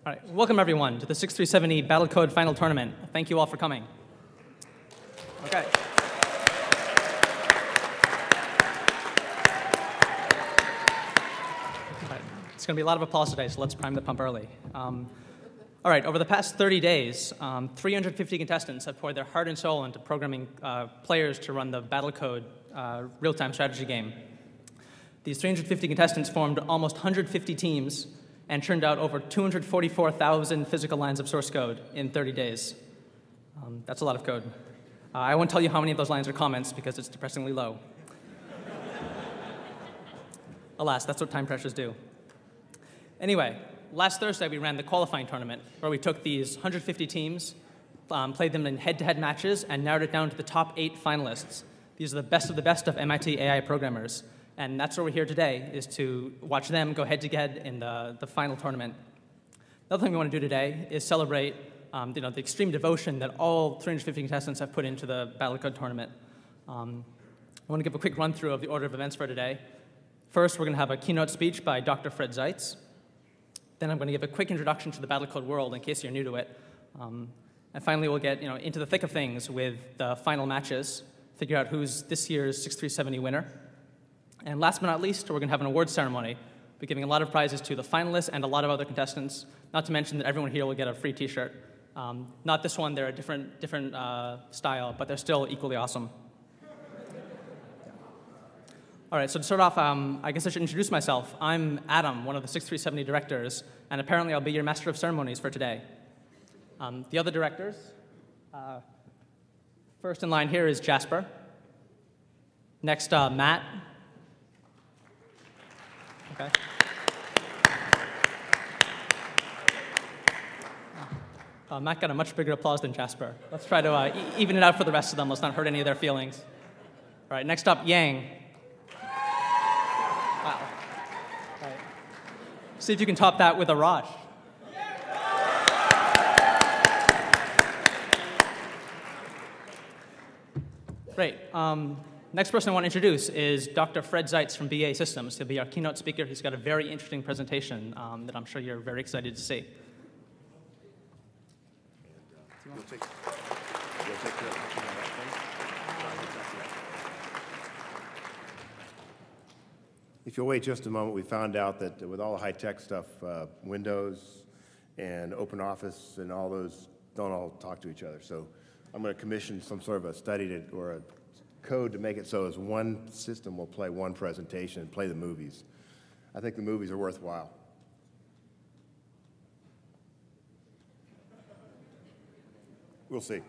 All right, welcome everyone to the 6370 BattleCode Final Tournament. Thank you all for coming. Okay. It's going to be a lot of applause today, so let's prime the pump early. All right, over the past 30 days, 350 contestants have poured their heart and soul into programming players to run the BattleCode real-time strategy game. These 350 contestants formed almost 150 teams and churned out over 244,000 physical lines of source code in 30 days. That's a lot of code. I won't tell you how many of those lines are comments because it's depressingly low. Alas, that's what time pressures do. Anyway, last Thursday we ran the qualifying tournament where we took these 150 teams, played them in head-to-head matches, and narrowed it down to the top 8 finalists. These are the best of MIT AI programmers. And that's where we're here today, is to watch them go head-to-head in the final tournament. The other thing we want to do today is celebrate the extreme devotion that all 350 contestants have put into the BattleCode tournament. I want to give a quick run-through of the order of events for today. First, we're going to have a keynote speech by Dr. Fred Zeitz. Then I'm going to give a quick introduction to the BattleCode world in case you're new to it. And finally, we'll get into the thick of things with the final matches, figure out who's this year's 6370 winner. And last but not least, we're going to have an awards ceremony. We're giving a lot of prizes to the finalists and a lot of other contestants, not to mention that everyone here will get a free T-shirt. Not this one, they're a different style, but they're still equally awesome. All right, so to start off, I guess I should introduce myself. I'm Adam, one of the 6370 directors, and apparently I'll be your master of ceremonies for today. The other directors, first in line here is Jasper. Next, Matt. Okay. Matt got a much bigger applause than Jasper. Let's try to even it out for the rest of them. Let's not hurt any of their feelings. All right, next up, Yang. Wow. All right. See if you can top that with a Raj. Great. Next person I want to introduce is Dr. Fred Zeitz from BA Systems. He'll be our keynote speaker. He's got a very interesting presentation that I'm sure you're very excited to see. If you'll wait just a moment, we found out that with all the high-tech stuff, Windows and OpenOffice and all those don't all talk to each other. So I'm going to commission some sort of a study or a code to make it so as one system will play one presentation and play the movies. I think the movies are worthwhile. We'll see.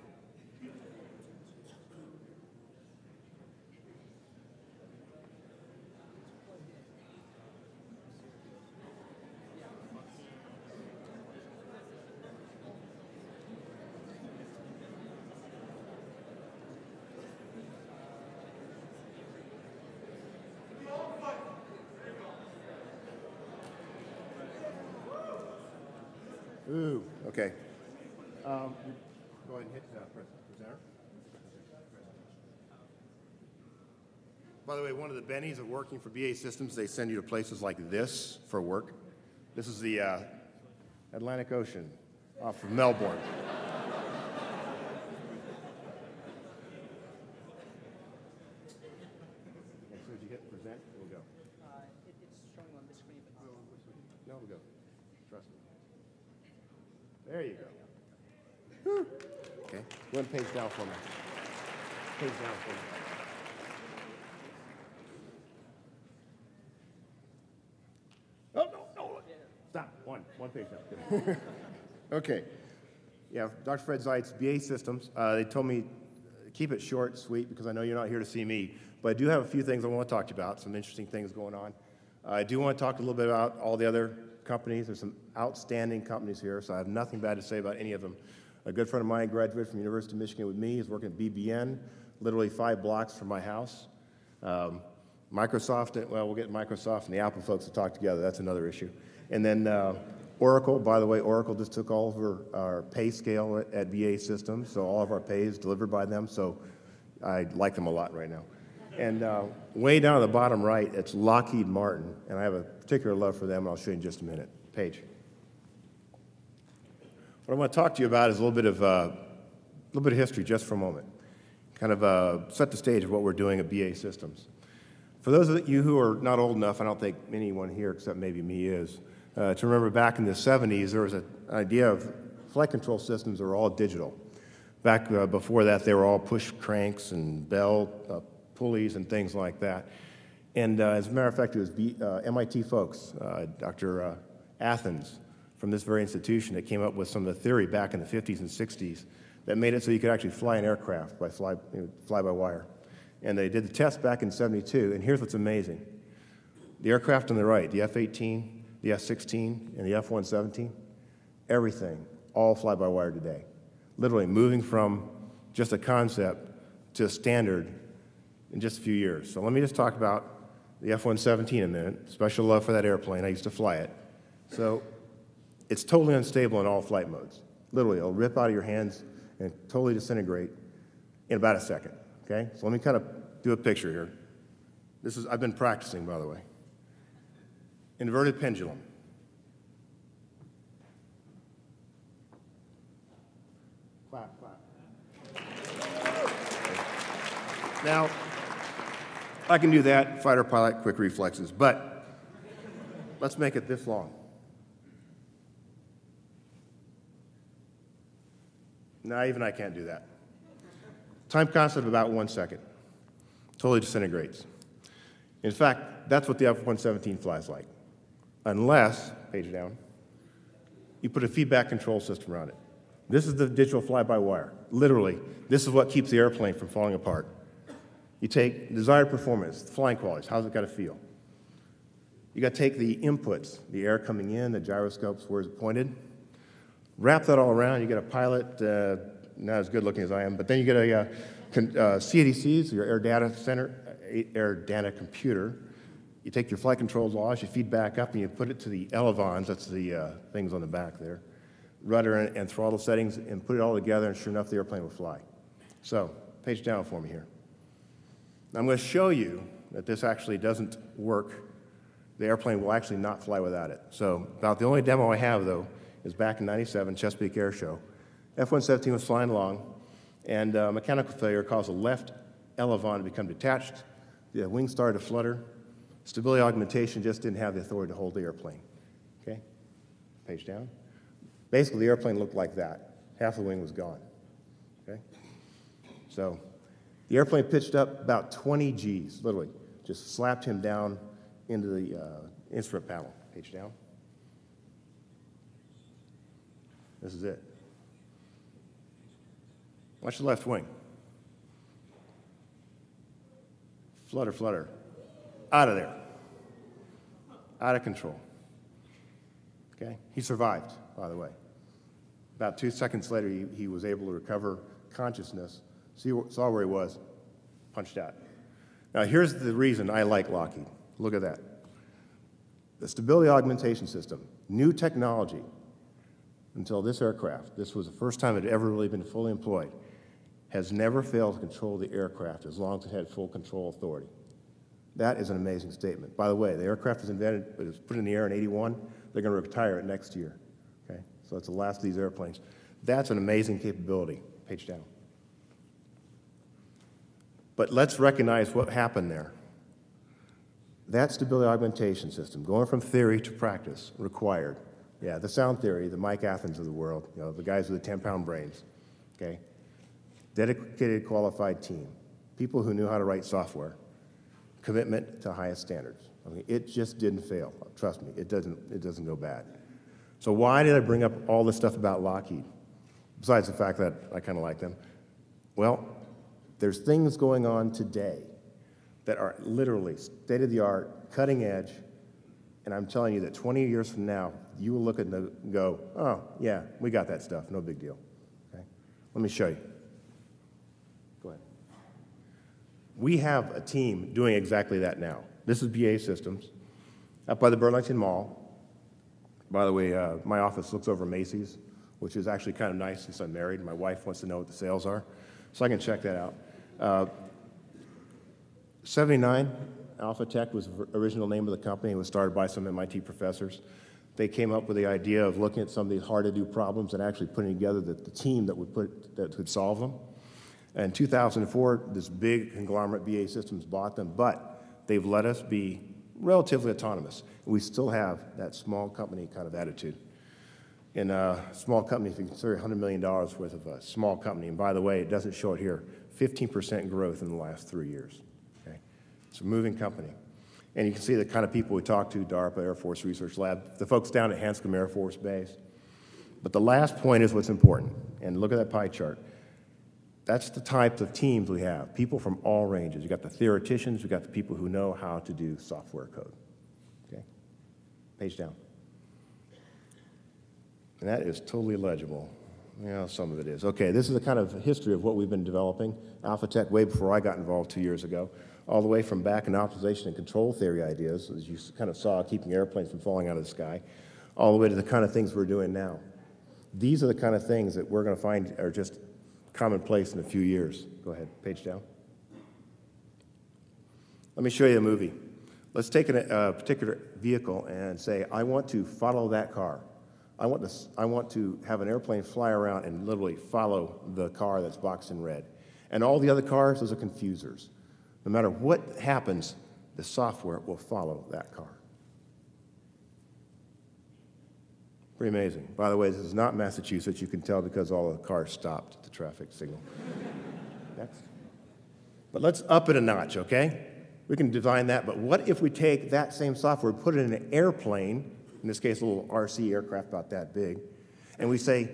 Ooh, okay. Go ahead and hit presenter. By the way, one of the bennies of working for BA Systems, they send you to places like this for work. This is the Atlantic Ocean off of Melbourne. As soon as you hit present, we'll go. It's showing on the screen. No, we'll go. Trust me. There you go. Whew. Okay, one page down for me. Page down for me. Oh, no. Stop. One page down. Okay. Yeah, Dr. Fred Zeitz, BA Systems. They told me keep it short, sweet, because I know you're not here to see me. But I do have a few things I want to talk to you about, some interesting things going on. I do want to talk a little bit about all the other companies. There's some outstanding companies here, so I have nothing bad to say about any of them. A good friend of mine graduated from University of Michigan with me. He's working at BBN, literally 5 blocks from my house. Microsoft, well, we'll get Microsoft and the Apple folks to talk together. That's another issue. And then Oracle, by the way, Oracle just took over our pay scale at BA Systems, so all of our pay is delivered by them, so I like them a lot right now. And way down at the bottom right, it's Lockheed Martin, and I have a particular love for them, and I'll show you in just a minute. Page. What I want to talk to you about is a little bit of history just for a moment. Kind of set the stage of what we're doing at BA Systems. For those of you who are not old enough, I don't think anyone here except maybe me is, to remember back in the 70s, there was an idea of flight control systems that were all digital. Back before that, they were all push cranks and bell pulleys and things like that. And as a matter of fact, it was MIT folks, Dr. Athens from this very institution, that came up with some of the theory back in the 50s and 60s that made it so you could actually fly an aircraft by fly-by-wire. And they did the test back in 72, and here's what's amazing. The aircraft on the right, the F-18, the F-16, and the F-117, everything, all fly-by-wire today. Literally moving from just a concept to a standard in just a few years. So let me just talk about the F-117 a minute. Special love for that airplane. I used to fly it. So it's totally unstable in all flight modes. Literally, it'll rip out of your hands and totally disintegrate in about a second. Okay? So let me kind of do a picture here. I've been practicing, by the way. Inverted pendulum. Clap, clap. Now, I can do that, fighter pilot, quick reflexes, but let's make it this long. No, even I can't do that. Time constant of about 1 second. Totally disintegrates. In fact, that's what the F-117 flies like. Unless, page down, you put a feedback control system around it. This is the digital fly-by-wire. Literally, this is what keeps the airplane from falling apart. You take desired performance, the flying qualities, how's it got to feel? You got to take the inputs, the air coming in, the gyroscopes, where's it pointed, wrap that all around. You get a pilot, not as good looking as I am, but then you get a CADCs, your air data center, air data computer. You take your flight control laws, you feed back up, and you put it to the elevons, that's the things on the back there, rudder and throttle settings, and put it all together, and sure enough, the airplane will fly. So, page down for me here. Now, I'm going to show you that this actually doesn't work. The airplane will actually not fly without it. So, about the only demo I have, though, is back in '97, Chesapeake Air Show. F-117 was flying along, and mechanical failure caused the left elevon to become detached. The wings started to flutter. Stability augmentation just didn't have the authority to hold the airplane. Okay? Page down. Basically, the airplane looked like that. Half the wing was gone. Okay? So, the airplane pitched up about 20 Gs, literally. Just slapped him down into the instrument panel. Page down. This is it. Watch the left wing. Flutter, flutter. Out of there. Out of control. Okay? He survived, by the way. About 2 seconds later, he was able to recover consciousness, saw where he was, punched out. Now, here's the reason I like Lockheed. Look at that. The stability augmentation system, new technology, until this aircraft, this was the first time it had ever really been fully employed, has never failed to control the aircraft as long as it had full control authority. That is an amazing statement. By the way, the aircraft was invented, it was put in the air in '81. They're going to retire it next year. Okay? So it's the last of these airplanes. That's an amazing capability. Page down. But let's recognize what happened there. That stability augmentation system, going from theory to practice, required. Yeah, the sound theory, the Mike Athens of the world, you know, the guys with the 10-pound brains. Okay? Dedicated, qualified team. People who knew how to write software. Commitment to highest standards. I mean, it just didn't fail. Trust me, it doesn't go bad. So why did I bring up all this stuff about Lockheed? Besides the fact that I kind of like them. Well, there's things going on today that are literally state-of-the-art, cutting edge, and I'm telling you that 20 years from now, you will look at them and go, oh, yeah, we got that stuff, no big deal. Okay? Let me show you. Go ahead. We have a team doing exactly that now. This is BA Systems, up by the Burlington Mall. By the way, my office looks over Macy's, which is actually kind of nice since I'm married. My wife wants to know what the sales are, so I can check that out. 79, Alpha Tech was the original name of the company. It was started by some MIT professors. They came up with the idea of looking at some of these hard-to-do problems and actually putting together the team that could solve them. In 2004, this big conglomerate, BAE Systems, bought them, but they've let us be relatively autonomous. We still have that small company kind of attitude. In a small company, if you consider $100 million worth of a small company, and by the way, it doesn't show it here, 15% growth in the last 3 years. Okay? It's a moving company. And you can see the kind of people we talk to, DARPA, Air Force Research Lab, the folks down at Hanscom Air Force Base. But the last point is what's important. And look at that pie chart. That's the types of teams we have, people from all ranges. You've got the theoreticians, you've got the people who know how to do software code. Okay? Page down. And that is totally legible. Yeah, some of it is. Okay, this is the kind of history of what we've been developing. AlphaTech, way before I got involved 2 years ago, all the way from back in optimization and control theory ideas, as you kind of saw, keeping airplanes from falling out of the sky, all the way to the kind of things we're doing now. These are the kind of things that we're going to find are just commonplace in a few years. Go ahead, page down. Let me show you a movie. Let's take a particular vehicle and say, I want to follow that car. I want to have an airplane fly around and literally follow the car that's boxed in red. And all the other cars, those are confusers. No matter what happens, the software will follow that car. Pretty amazing. By the way, this is not Massachusetts. You can tell because all the cars stopped at the traffic signal. Next. But let's up it a notch, okay? We can design that, but what if we take that same software, put it in an airplane, in this case a little RC aircraft about that big, and we say,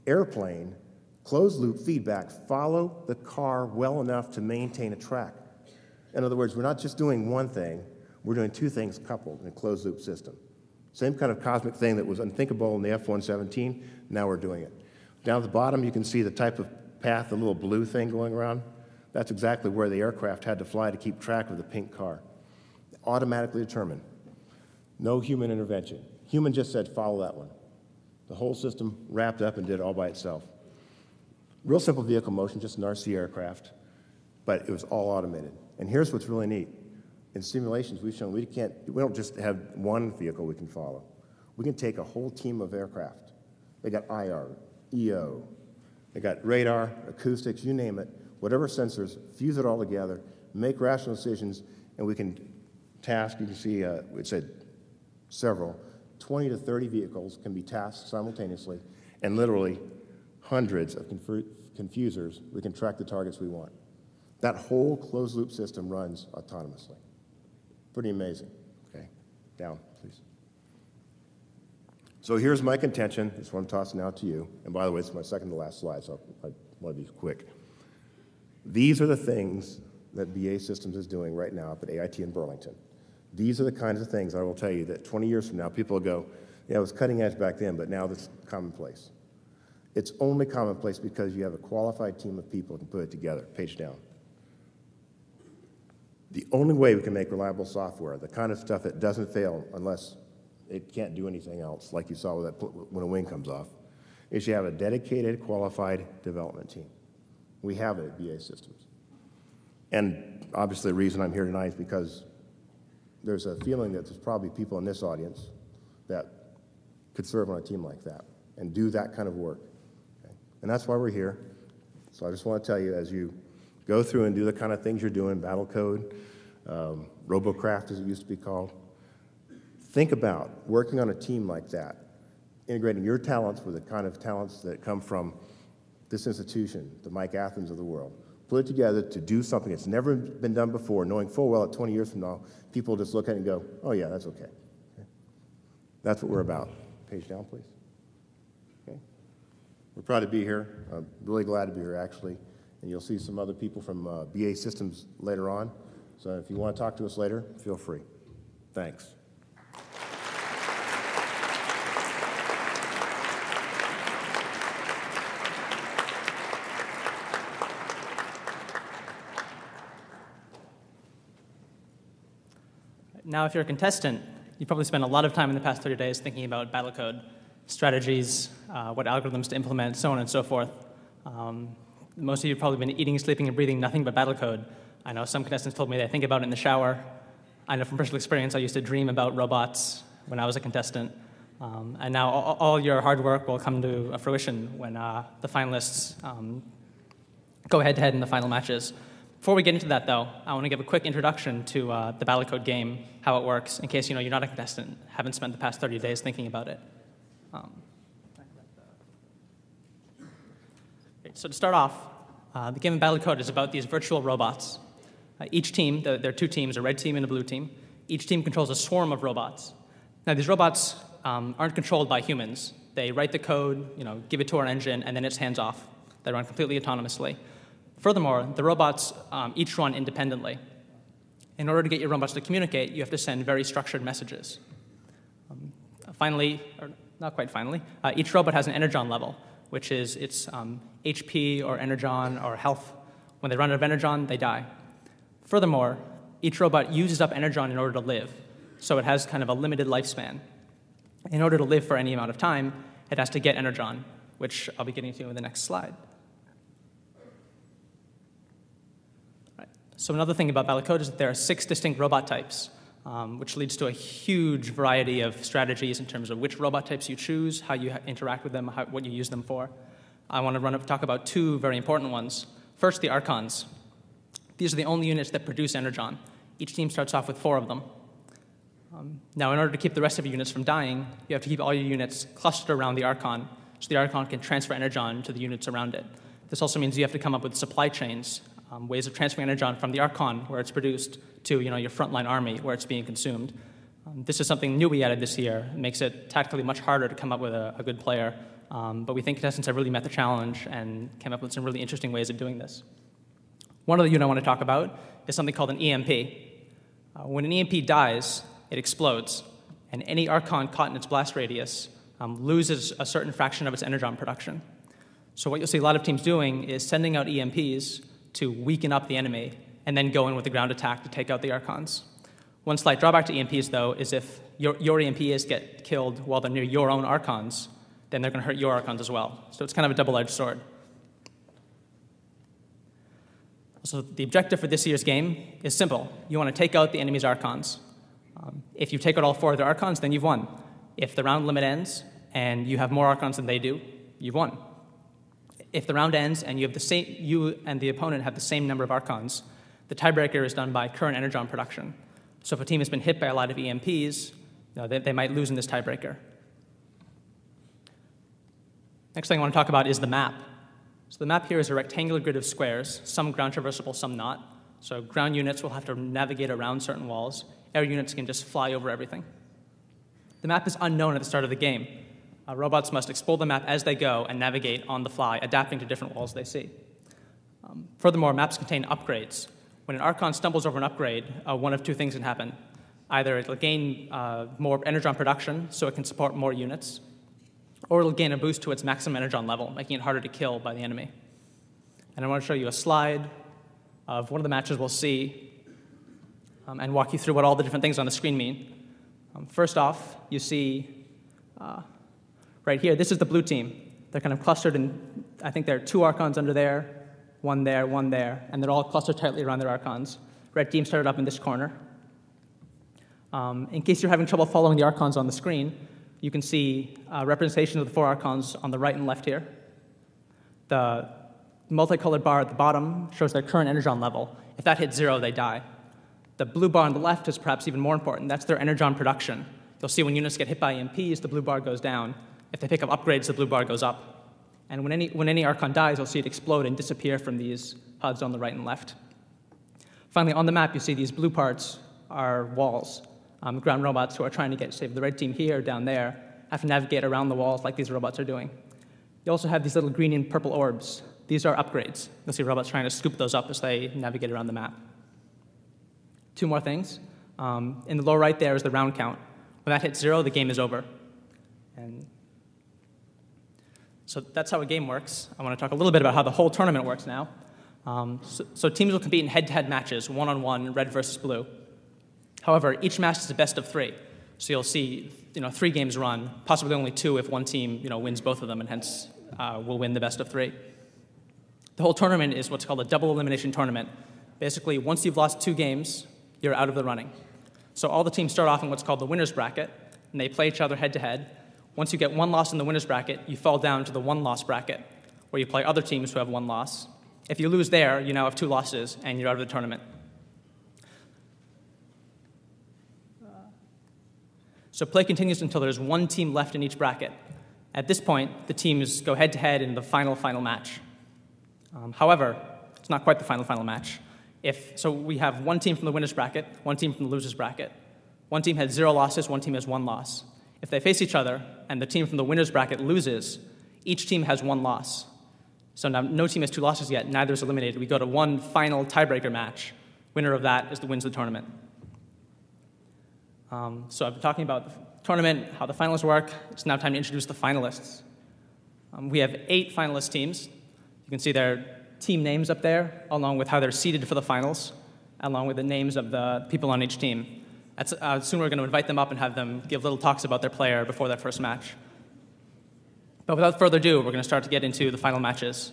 airplane, closed-loop feedback, follow the car well enough to maintain a track. In other words, we're not just doing one thing, we're doing two things coupled in a closed-loop system. Same kind of cosmic thing that was unthinkable in the F-117, now we're doing it. Down at the bottom, you can see the type of path, the little blue thing going around. That's exactly where the aircraft had to fly to keep track of the pink car. Automatically determined. No human intervention. Human just said, follow that one. The whole system wrapped up and did it all by itself. Real simple vehicle motion, just an RC aircraft, but it was all automated. And here's what's really neat. In simulations, we've shown we don't just have one vehicle we can follow. We can take a whole team of aircraft. They got IR, EO, they got radar, acoustics, you name it, whatever sensors, fuse it all together, make rational decisions, and we can task, you can see it said several, 20 to 30 vehicles can be tasked simultaneously, and literally hundreds of confusers, we can track the targets we want. That whole closed-loop system runs autonomously. Pretty amazing. Okay, down, please. So here's my contention. This one I'm tossing out to you. And by the way, it's my second to last slide, so I want to be quick. These are the things that BAE Systems is doing right now up at AIT in Burlington. These are the kinds of things I will tell you that 20 years from now, people will go, yeah, it was cutting edge back then, but now it's commonplace. It's only commonplace because you have a qualified team of people who can put it together. Page down. The only way we can make reliable software, the kind of stuff that doesn't fail unless it can't do anything else, like you saw with that when a wing comes off, is you have a dedicated, qualified development team. We have it at BAE Systems. And obviously the reason I'm here tonight is because there's a feeling that there's probably people in this audience that could serve on a team like that and do that kind of work. Okay? And that's why we're here. So I just want to tell you, as you go through and do the kind of things you're doing, BattleCode, Robocraft as it used to be called, think about working on a team like that, integrating your talents with the kind of talents that come from this institution, the Mike Athens of the world. Put it together to do something that's never been done before, knowing full well that 20 years from now, people just look at it and go, oh yeah, that's okay. That's what we're about. Page down, please. Okay. We're proud to be here. I'm really glad to be here, actually. And you'll see some other people from BAE Systems later on. So if you want to talk to us later, feel free. Thanks. Now, if you're a contestant, you probably spent a lot of time in the past 30 days thinking about BattleCode, strategies, what algorithms to implement, so on and so forth. Most of you have probably been eating, sleeping, and breathing nothing but BattleCode. I know some contestants told me they think about it in the shower. I know from personal experience I used to dream about robots when I was a contestant. And now all your hard work will come to fruition when the finalists go head-to-head in the final matches. Before we get into that, though, I want to give a quick introduction to the BattleCode game, how it works, in case you're not a contestant, haven't spent the past 30 days thinking about it. So to start off, the game of BattleCode is about these virtual robots. Each team, there are two teams, a red team and a blue team. Each team controls a swarm of robots. Now, these robots aren't controlled by humans. They write the code, give it to our engine, and then it's hands off. They run completely autonomously. Furthermore, the robots each run independently. In order to get your robots to communicate, you have to send very structured messages. Finally, or not quite finally, each robot has an energon level, which is its HP or energon or health. When they run out of energon, they die. Furthermore, each robot uses up energon in order to live, so it has kind of a limited lifespan. In order to live for any amount of time, it has to get energon, which I'll be getting to in the next slide. Right. So another thing about BattleCode is that there are 6 distinct robot types, which leads to a huge variety of strategies in terms of which robot types you choose, how you interact with them, what you use them for. I want to talk about 2 very important ones. First, the Archons. These are the only units that produce energon. Each team starts off with 4 of them. Now, in order to keep the rest of your units from dying, you have to keep all your units clustered around the Archon, so the Archon can transfer energon to the units around it. This also means you have to come up with supply chains, ways of transferring energon from the Archon, where it's produced, to your frontline army, where it's being consumed. This is something new we added this year. It makes it tactically much harder to come up with a good player, but we think contestants have really met the challenge and came up with some really interesting ways of doing this. One other unit I want to talk about is something called an EMP. When an EMP dies, it explodes, and any Archon caught in its blast radius loses a certain fraction of its energon production. So what you'll see a lot of teams doing is sending out EMPs to weaken up the enemy and then go in with a ground attack to take out the Archons. One slight drawback to EMPs, though, is if your EMPs get killed while they're near your own Archons, then they're going to hurt your Archons as well. So it's kind of a double-edged sword. So the objective for this year's game is simple. You want to take out the enemy's Archons. If you take out all 4 of their Archons, then you've won. If the round limit ends and you have more Archons than they do, you've won. If the round ends and you and the opponent have the same number of Archons, the tiebreaker is done by current energon production. So if a team has been hit by a lot of EMPs, they might lose in this tiebreaker. Next thing I want to talk about is the map. So the map here is a rectangular grid of squares, some ground traversable, some not. So ground units will have to navigate around certain walls. Air units can just fly over everything. The map is unknown at the start of the game. Robots must explore the map as they go and navigate on the fly, adapting to different walls they see. Furthermore, maps contain upgrades. When an Archon stumbles over an upgrade, one of 2 things can happen. Either it'll gain more energon production, so it can support more units, or it'll gain a boost to its maximum energon level, making it harder to kill by the enemy. And I want to show you a slide of one of the matches we'll see and walk you through what all the different things on the screen mean. First off, you see right here, this is the blue team. They're kind of clustered in, I think there are 2 Archons under there, one there, and they're all clustered tightly around their Archons. Red team started up in this corner. In case you're having trouble following the Archons on the screen, you can see representation of the 4 Archons on the right and left here. The multicolored bar at the bottom shows their current energon level. If that hits 0, they die. The blue bar on the left is perhaps even more important. That's their energon production. You'll see when units get hit by EMPs, the blue bar goes down. If they pick up upgrades, the blue bar goes up. And when any Archon dies, you'll see it explode and disappear from these HUDs on the right and left. Finally, on the map, you see these blue parts are walls. Ground robots who are trying to get, say, the red team here or down there, have to navigate around the walls like these robots are doing. You also have these little green and purple orbs. These are upgrades. You'll see robots trying to scoop those up as they navigate around the map. 2 more things. In the lower right there is the round count. When that hits 0, the game is over. And so that's how a game works. I want to talk a little bit about how the whole tournament works now. So teams will compete in head-to-head matches, one-on-one, red versus blue. However, each match is a best of 3. So you'll see 3 games run, possibly only 2 if one team wins both of them and hence will win the best of 3. The whole tournament is what's called a double elimination tournament. Basically, once you've lost 2 games, you're out of the running. So all the teams start off in what's called the winner's bracket, and they play each other head-to-head. Once you get one loss in the winner's bracket, you fall down to the one-loss bracket, where you play other teams who have one loss. If you lose there, you now have 2 losses, and you're out of the tournament. So play continues until there's 1 team left in each bracket. At this point, the teams go head-to-head in the final match. However, it's not quite the final match. So we have 1 team from the winner's bracket, 1 team from the loser's bracket. 1 team has 0 losses, 1 team has 1 loss. If they face each other, and the team from the winner's bracket loses, each team has 1 loss. So now no team has 2 losses yet, neither is eliminated. We go to 1 final tiebreaker match. Winner of that is the wins the tournament. So I've been talking about the tournament, how the finals work. It's now time to introduce the finalists. We have 8 finalist teams. You can see their team names up there, along with how they're seeded for the finals, along with the names of the people on each team. Soon we're going to invite them up and have them give little talks about their player before their first match. But without further ado, we're going to start to get into the final matches.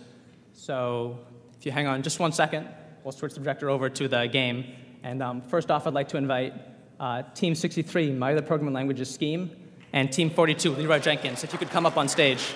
So if you hang on just 1 second, we'll switch the projector over to the game. And first off, I'd like to invite Team 63, my other programming language is Scheme, and Team 42, Leroy Jenkins, if you could come up on stage.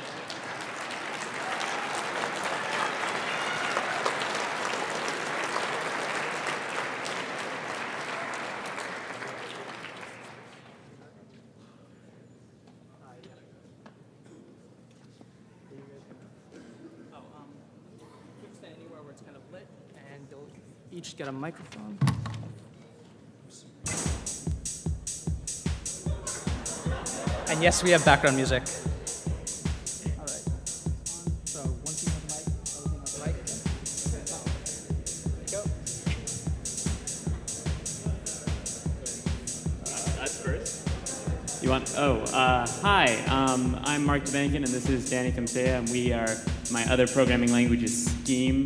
Each get a microphone. And yes, we have background music. All right. So 1 team has a mic, other team has a mic. There you go. That's first. You want? Hi. I'm Mark DeBankin, and this is Danny Kamsea, and we are my other programming language is Scheme.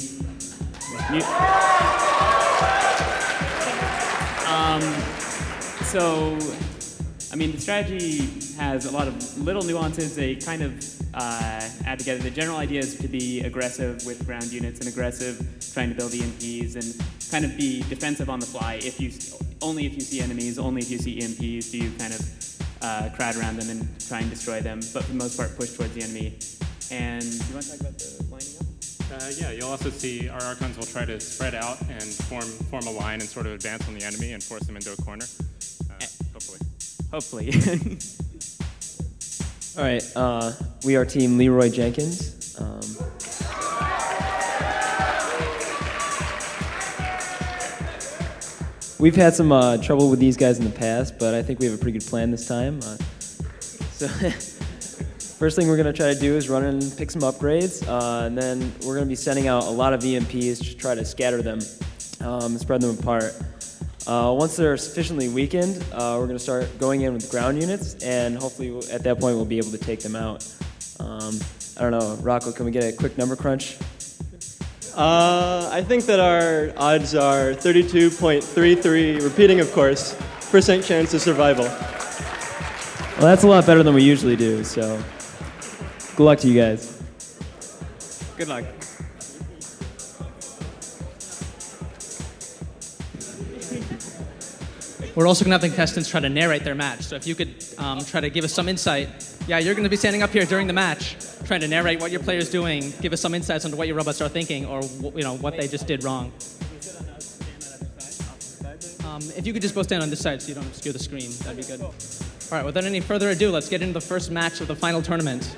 The strategy has a lot of little nuances. They kind of add together. The general idea is to be aggressive with ground units and aggressive trying to build EMPs and kind of be defensive on the fly. Only if you see enemies, only if you see EMPs do you kind of crowd around them and try and destroy them, but for the most part push towards the enemy. And do you want to talk about the lining up? Yeah, you'll also see our Archons will try to spread out and form a line and sort of advance on the enemy and force them into a corner, hopefully. Hopefully. All right, we are Team Leroy Jenkins. We've had some trouble with these guys in the past, but I think we have a pretty good plan this time. First thing we're going to try to do is run and pick some upgrades, and then we're going to be sending out a lot of EMPs to try to scatter them, spread them apart. Once they're sufficiently weakened, we're going to start going in with ground units, and hopefully at that point we'll be able to take them out. I don't know, Rocco, can we get a quick number crunch? I think that our odds are 32.33, repeating of course, % chance of survival. Well, that's a lot better than we usually do, so good luck to you guys. Good luck. We're also going to have the contestants try to narrate their match. So if you could try to give us some insight. Yeah, you're going to be standing up here during the match, trying to narrate what your player's doing, give us some insights into what your robots are thinking, or what they just did wrong. If you could just both stand on this side so you don't obscure the screen, that'd be good. All right, without any further ado, let's get into the first match of the final tournament.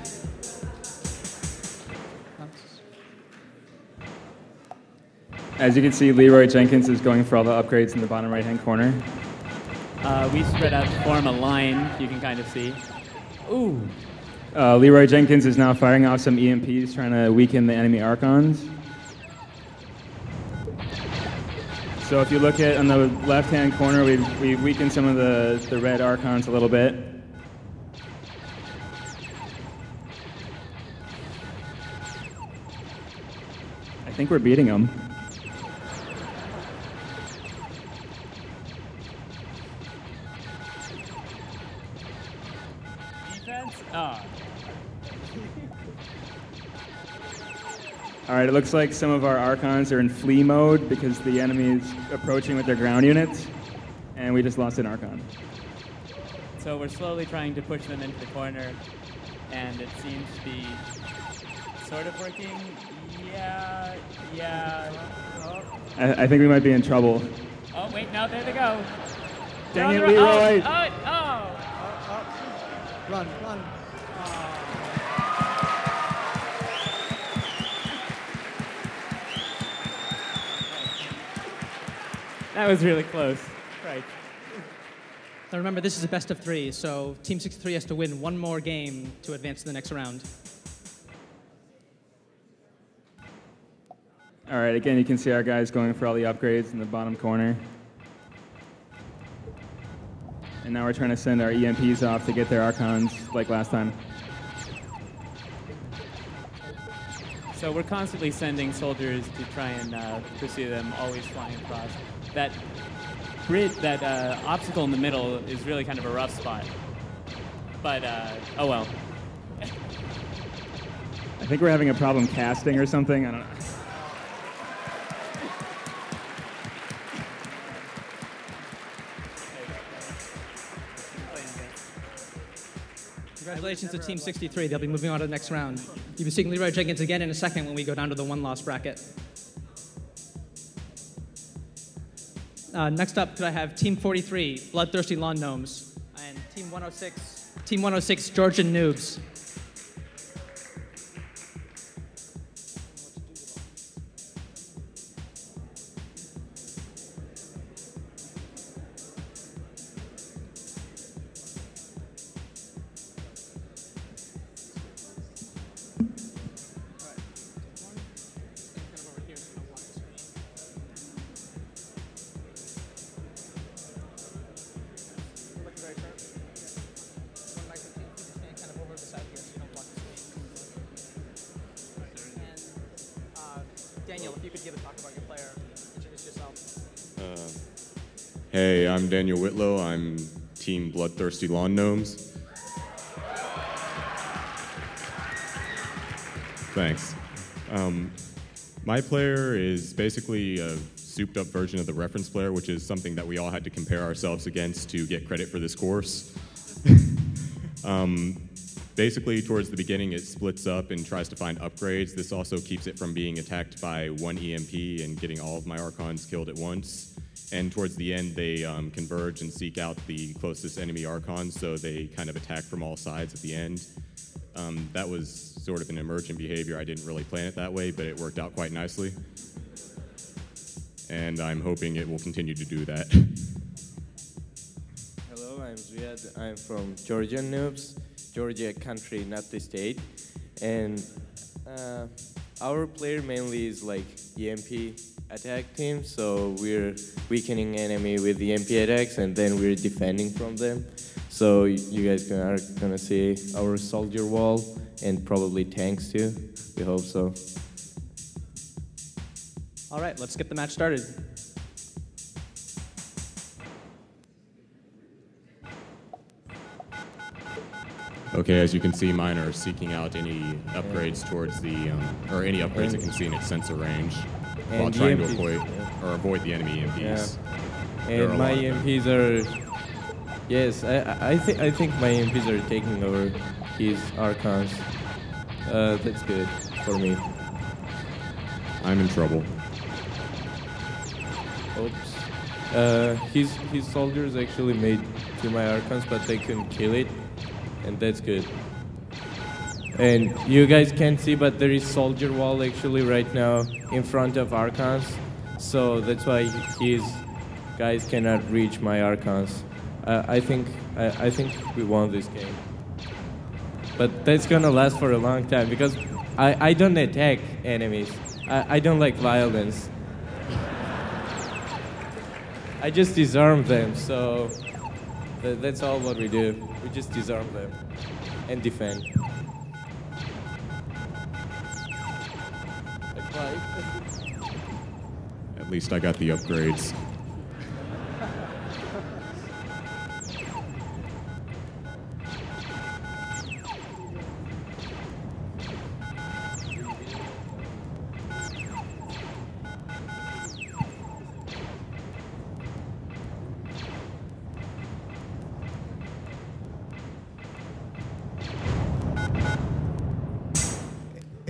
As you can see, Leroy Jenkins is going for all the upgrades in the bottom right-hand corner. We spread out to form a line, you can kind of see. Ooh. Leroy Jenkins is now firing off some EMPs, trying to weaken the enemy Archons. So if you look at on the left-hand corner, we've weakened some of the red Archons a little bit. I think we're beating them. All right, it looks like some of our Archons are in flee mode because the enemy is approaching with their ground units, and we just lost an Archon. So we're slowly trying to push them into the corner, and it seems to be sort of working. Yeah. I think we might be in trouble. Oh, wait, no, there they go. Dang it, Leroy! Run. That was really close. Right. Now remember, this is a best of 3, so Team 63 has to win one more game to advance to the next round. All right, again, you can see our guys going for all the upgrades in the bottom corner. And now we're trying to send our EMPs off to get their Archons like last time. So we're constantly sending soldiers to try and pursue them, always flying across. That obstacle in the middle is really kind of a rough spot. But, oh well. I think we're having a problem casting or something. I don't know. Congratulations to Team 63. They'll be moving on to the next round. You'll be seeing Leroy Jenkins again in a second when we go down to the one-loss bracket. Next up, could I have Team 43, Bloodthirsty Lawn Gnomes, and Team 106, Georgian Noobs. Daniel, if you could give a talk about your player, introduce yourself. Hey, I'm Daniel Whitlow. I'm Team Bloodthirsty Lawn Gnomes. Thanks. My player is basically a souped-up version of the reference player, which is something that we all had to compare ourselves against to get credit for this course. Basically, towards the beginning, it splits up and tries to find upgrades. This also keeps it from being attacked by one EMP and getting all of my Archons killed at once. And towards the end, they converge and seek out the closest enemy Archons, so they kind of attack from all sides at the end. That was sort of an emergent behavior. I didn't really plan it that way, but it worked out quite nicely. And I'm hoping it will continue to do that. Hello, I'm Ziad. I'm from Georgian Noobs. Georgia country, not the state. And our player mainly is like EMP attack team, so we're weakening enemy with EMP attacks and then we're defending from them. So you guys are gonna see our soldier wall and probably tanks too. We hope so. All right, let's get the match started. Okay, as you can see, mine are seeking out any upgrades towards the, or any upgrades it can see in its sensor range, while trying to avoid the enemy EMPs. Yeah. And my EMPs are, yes, I think my EMPs are taking over his Archons. That's good for me. I'm in trouble. Oops. His soldiers actually made to my Archons, but they couldn't kill it. And that's good. And you guys can't see, but there is soldier wall actually right now in front of Archons. So that's why his guys cannot reach my Archons. I think we won this game. But that's gonna last for a long time because I don't attack enemies. I don't like violence. I just disarm them, so that's all what we do. We just disarm them and defend. At least I got the upgrades.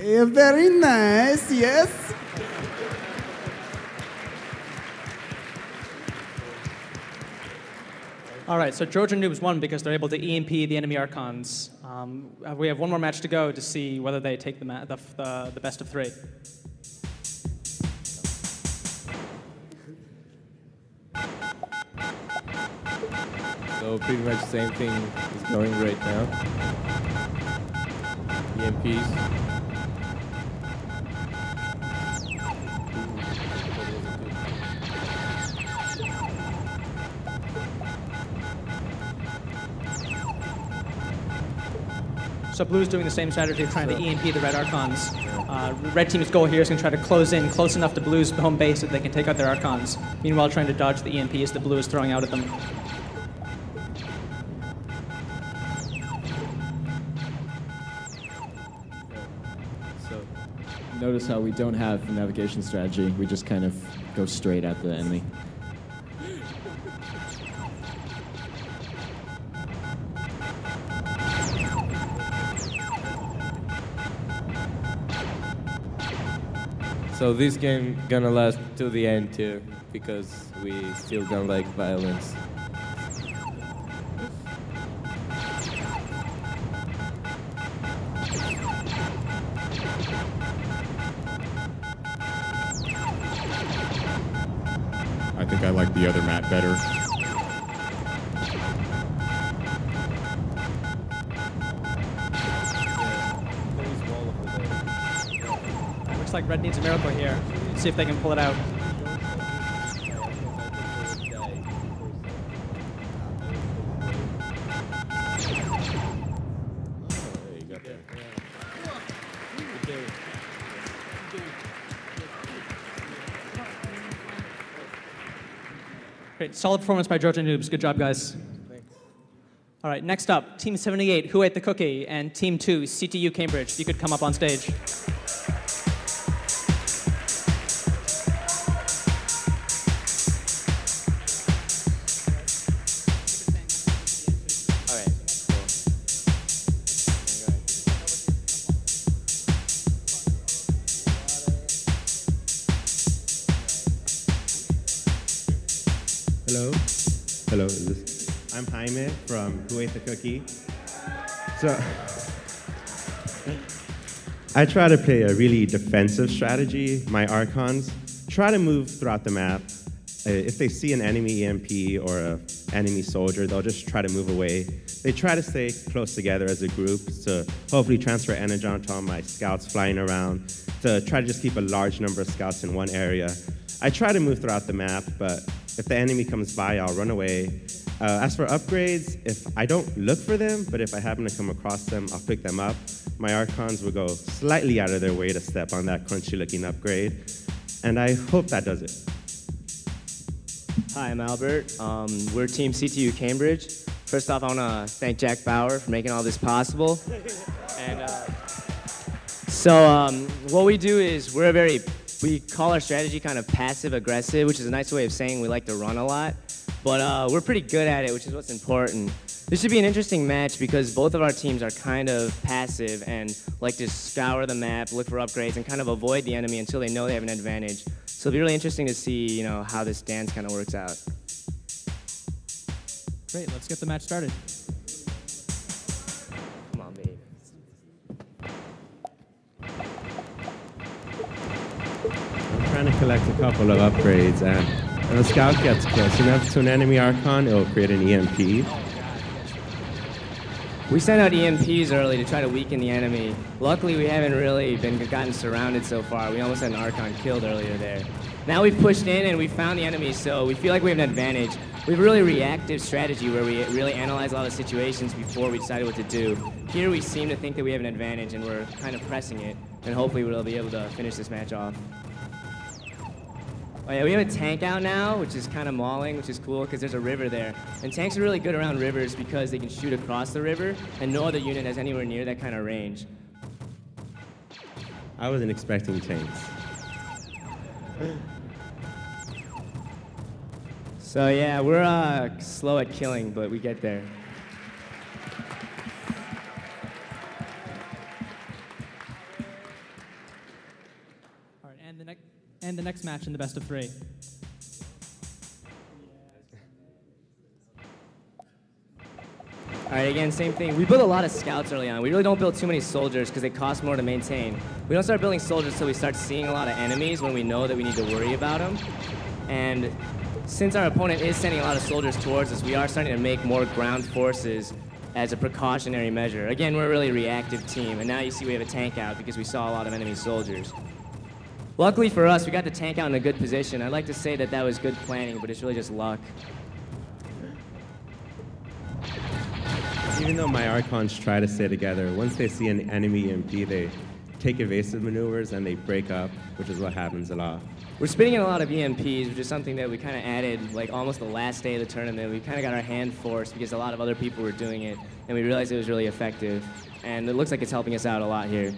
Very nice, yes. All right, so Georgian Noobs won because they're able to EMP the enemy Archons. We have one more match to go to see whether they take the best of three. So pretty much the same thing is going right now. EMPs. So Blue's doing the same strategy of trying to EMP the red Archons. Red team's goal here is going to try to close in close enough to Blue's home base that they can take out their Archons, meanwhile trying to dodge the EMPs that Blue is throwing out at them. So notice how we don't have a navigation strategy. We just kind of go straight at the enemy. So this game gonna last till the end too, because we still don't like violence. I think I like the other map better. Looks like Red needs a miracle here. See if they can pull it out. Great, solid performance by Georgia Noobs. Good job, guys. All right, next up, Team 78, Who Ate the Cookie, and Team 2, CTU Cambridge. If you could come up on stage. Hello. Hello. I'm Jaime from Who Ate the Cookie. So I try to play a really defensive strategy. My Archons try to move throughout the map. If they see an enemy EMP or an enemy soldier, they'll just try to move away. They try to stay close together as a group to hopefully transfer energy onto all my scouts flying around, to try to just keep a large number of scouts in one area. I try to move throughout the map, but if the enemy comes by, I'll run away. As for upgrades, if I don't look for them, but if I happen to come across them, I'll pick them up. My Archons will go slightly out of their way to step on that crunchy-looking upgrade, and I hope that does it. Hi, I'm Albert. We're Team CTU Cambridge. First off, I want to thank Jack Bauer for making all this possible. And so what we do is we call our strategy kind of passive-aggressive, which is a nice way of saying we like to run a lot. But we're pretty good at it, which is what's important. This should be an interesting match because both of our teams are kind of passive and like to scour the map, look for upgrades, and kind of avoid the enemy until they know they have an advantage. So it'll be really interesting to see, how this dance kind of works out. Great, let's get the match started. Come on, babe. I'm trying to collect a couple of upgrades, and when a scout gets close enough to an enemy Archon, it'll create an EMP. We sent out EMPs early to try to weaken the enemy. Luckily, we haven't really gotten surrounded so far. We almost had an Archon killed earlier there. Now we've pushed in and we found the enemy, so we feel like we have an advantage. We have a really reactive strategy where we really analyze a lot of situations before we decided what to do. Here we seem to think that we have an advantage and we're kind of pressing it, and hopefully we'll be able to finish this match off. Oh yeah, we have a tank out now, which is kind of mauling, which is cool because there's a river there. And tanks are really good around rivers because they can shoot across the river, and no other unit has anywhere near that kind of range. I wasn't expecting tanks. So yeah, we're slow at killing, but we get there. and the next match in the best of 3. All right, again, same thing. We build a lot of scouts early on. We really don't build too many soldiers because they cost more to maintain. We don't start building soldiers until we start seeing a lot of enemies when we know that we need to worry about them. And since our opponent is sending a lot of soldiers towards us, we are starting to make more ground forces as a precautionary measure. Again, we're a really reactive team, and now you see we have a tank out because we saw a lot of enemy soldiers. Luckily for us, we got the tank out in a good position. I'd like to say that that was good planning, but it's really just luck. Even though my Archons try to stay together, once they see an enemy EMP, they take evasive maneuvers and they break up, which is what happens a lot. We're spinning in a lot of EMPs, which is something that we kind of added like almost the last day of the tournament. We kind of got our hand forced because a lot of other people were doing it, and we realized it was really effective. And it looks like it's helping us out a lot here.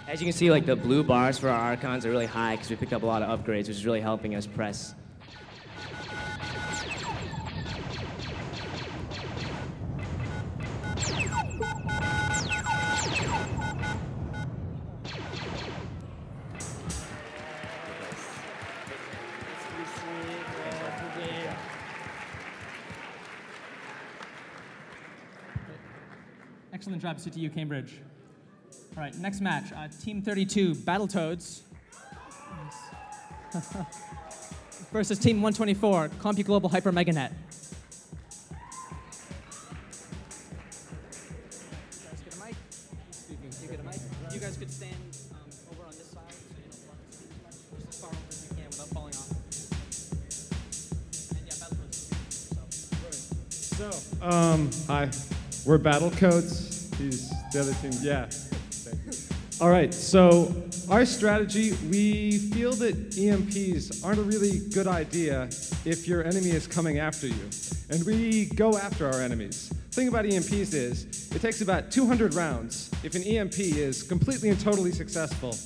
As you can see, like the blue bars for our Archons are really high because we picked up a lot of upgrades, which is really helping us press. Excellent job, CTU Cambridge. All right, next match, Team 32, BattleCodes versus Team 124, CompuGlobal Hyper Meganet. You guys could stand over on this side, just as far over as you can without falling off. And yeah, BattleCodes. Hi, we're BattleCodes. He's the other team. Yeah. All right. So our strategy, we feel that EMPs aren't a really good idea if your enemy is coming after you, and we go after our enemies. The thing about EMPs is it takes about 200 rounds if an EMP is completely and totally successful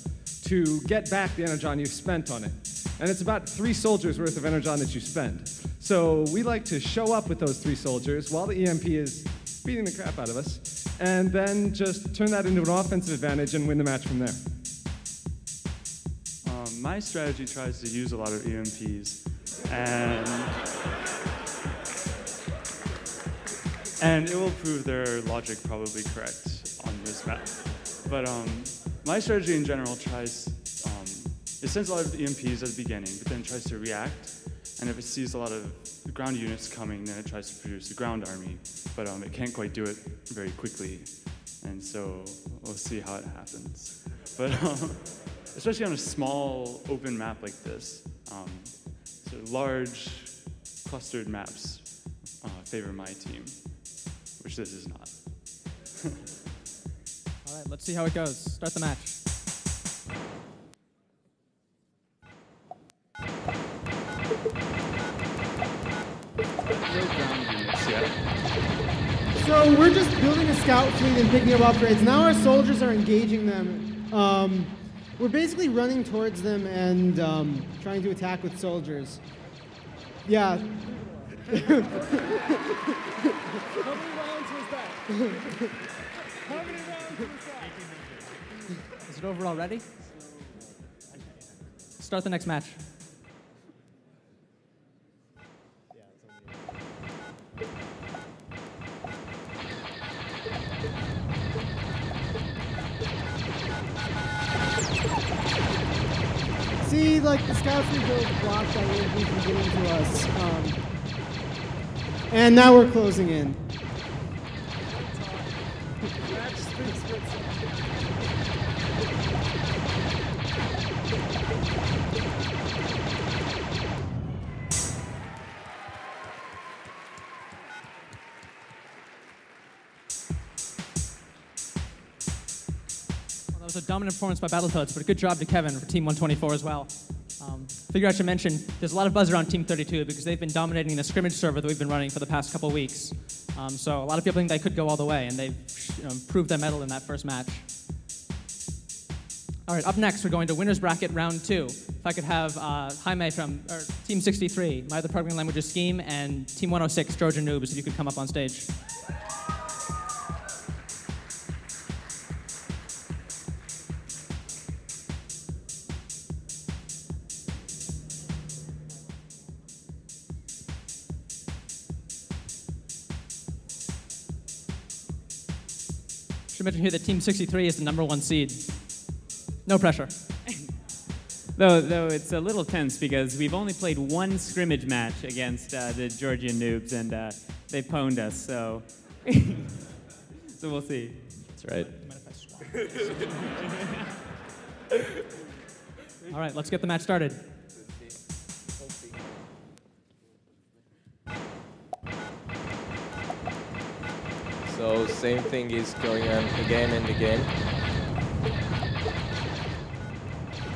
to get back the energon you've spent on it. And it's about 3 soldiers worth of energon that you spend. So we like to show up with those 3 soldiers while the EMP is beating the crap out of us, and then just turn that into an offensive advantage and win the match from there. My strategy tries to use a lot of EMPs, and it will prove their logic probably correct on this map. But my strategy in general tries, it sends a lot of EMPs at the beginning, but then tries to react, and if it sees a lot of ground units coming, then it tries to produce a ground army, but it can't quite do it very quickly, and so we'll see how it happens. But especially on a small open map like this, so large clustered maps favor my team, which this is not. All right, let's see how it goes. Start the match. So we're just building a scout fleet and picking up upgrades. Now our soldiers are engaging them. We're basically running towards them and trying to attack with soldiers. Yeah. How many rounds was that? How many rounds was that? Is it over already? Start the next match. See, like the scouts we build block that EMP from getting to us. And now we're closing in. That was a dominant performance by BattleCodes, but a good job to Kevin for Team 124 as well. Figure I should mention, there's a lot of buzz around Team 32 because they've been dominating the scrimmage server that we've been running for the past couple weeks. So a lot of people think they could go all the way, and they've proved their mettle in that first match. All right, up next, we're going to winner's bracket round 2. If I could have Jaime from Team 63, my other programming language is Scheme, and Team 106, Georgia Noobs, if you could come up on stage. mention here that Team 63 is the #1 seed. No pressure. Though it's a little tense because we've only played one scrimmage match against the Georgian noobs, and they pwned us, so so we'll see. That's right. All right, let's get the match started. So same thing is going on again and again.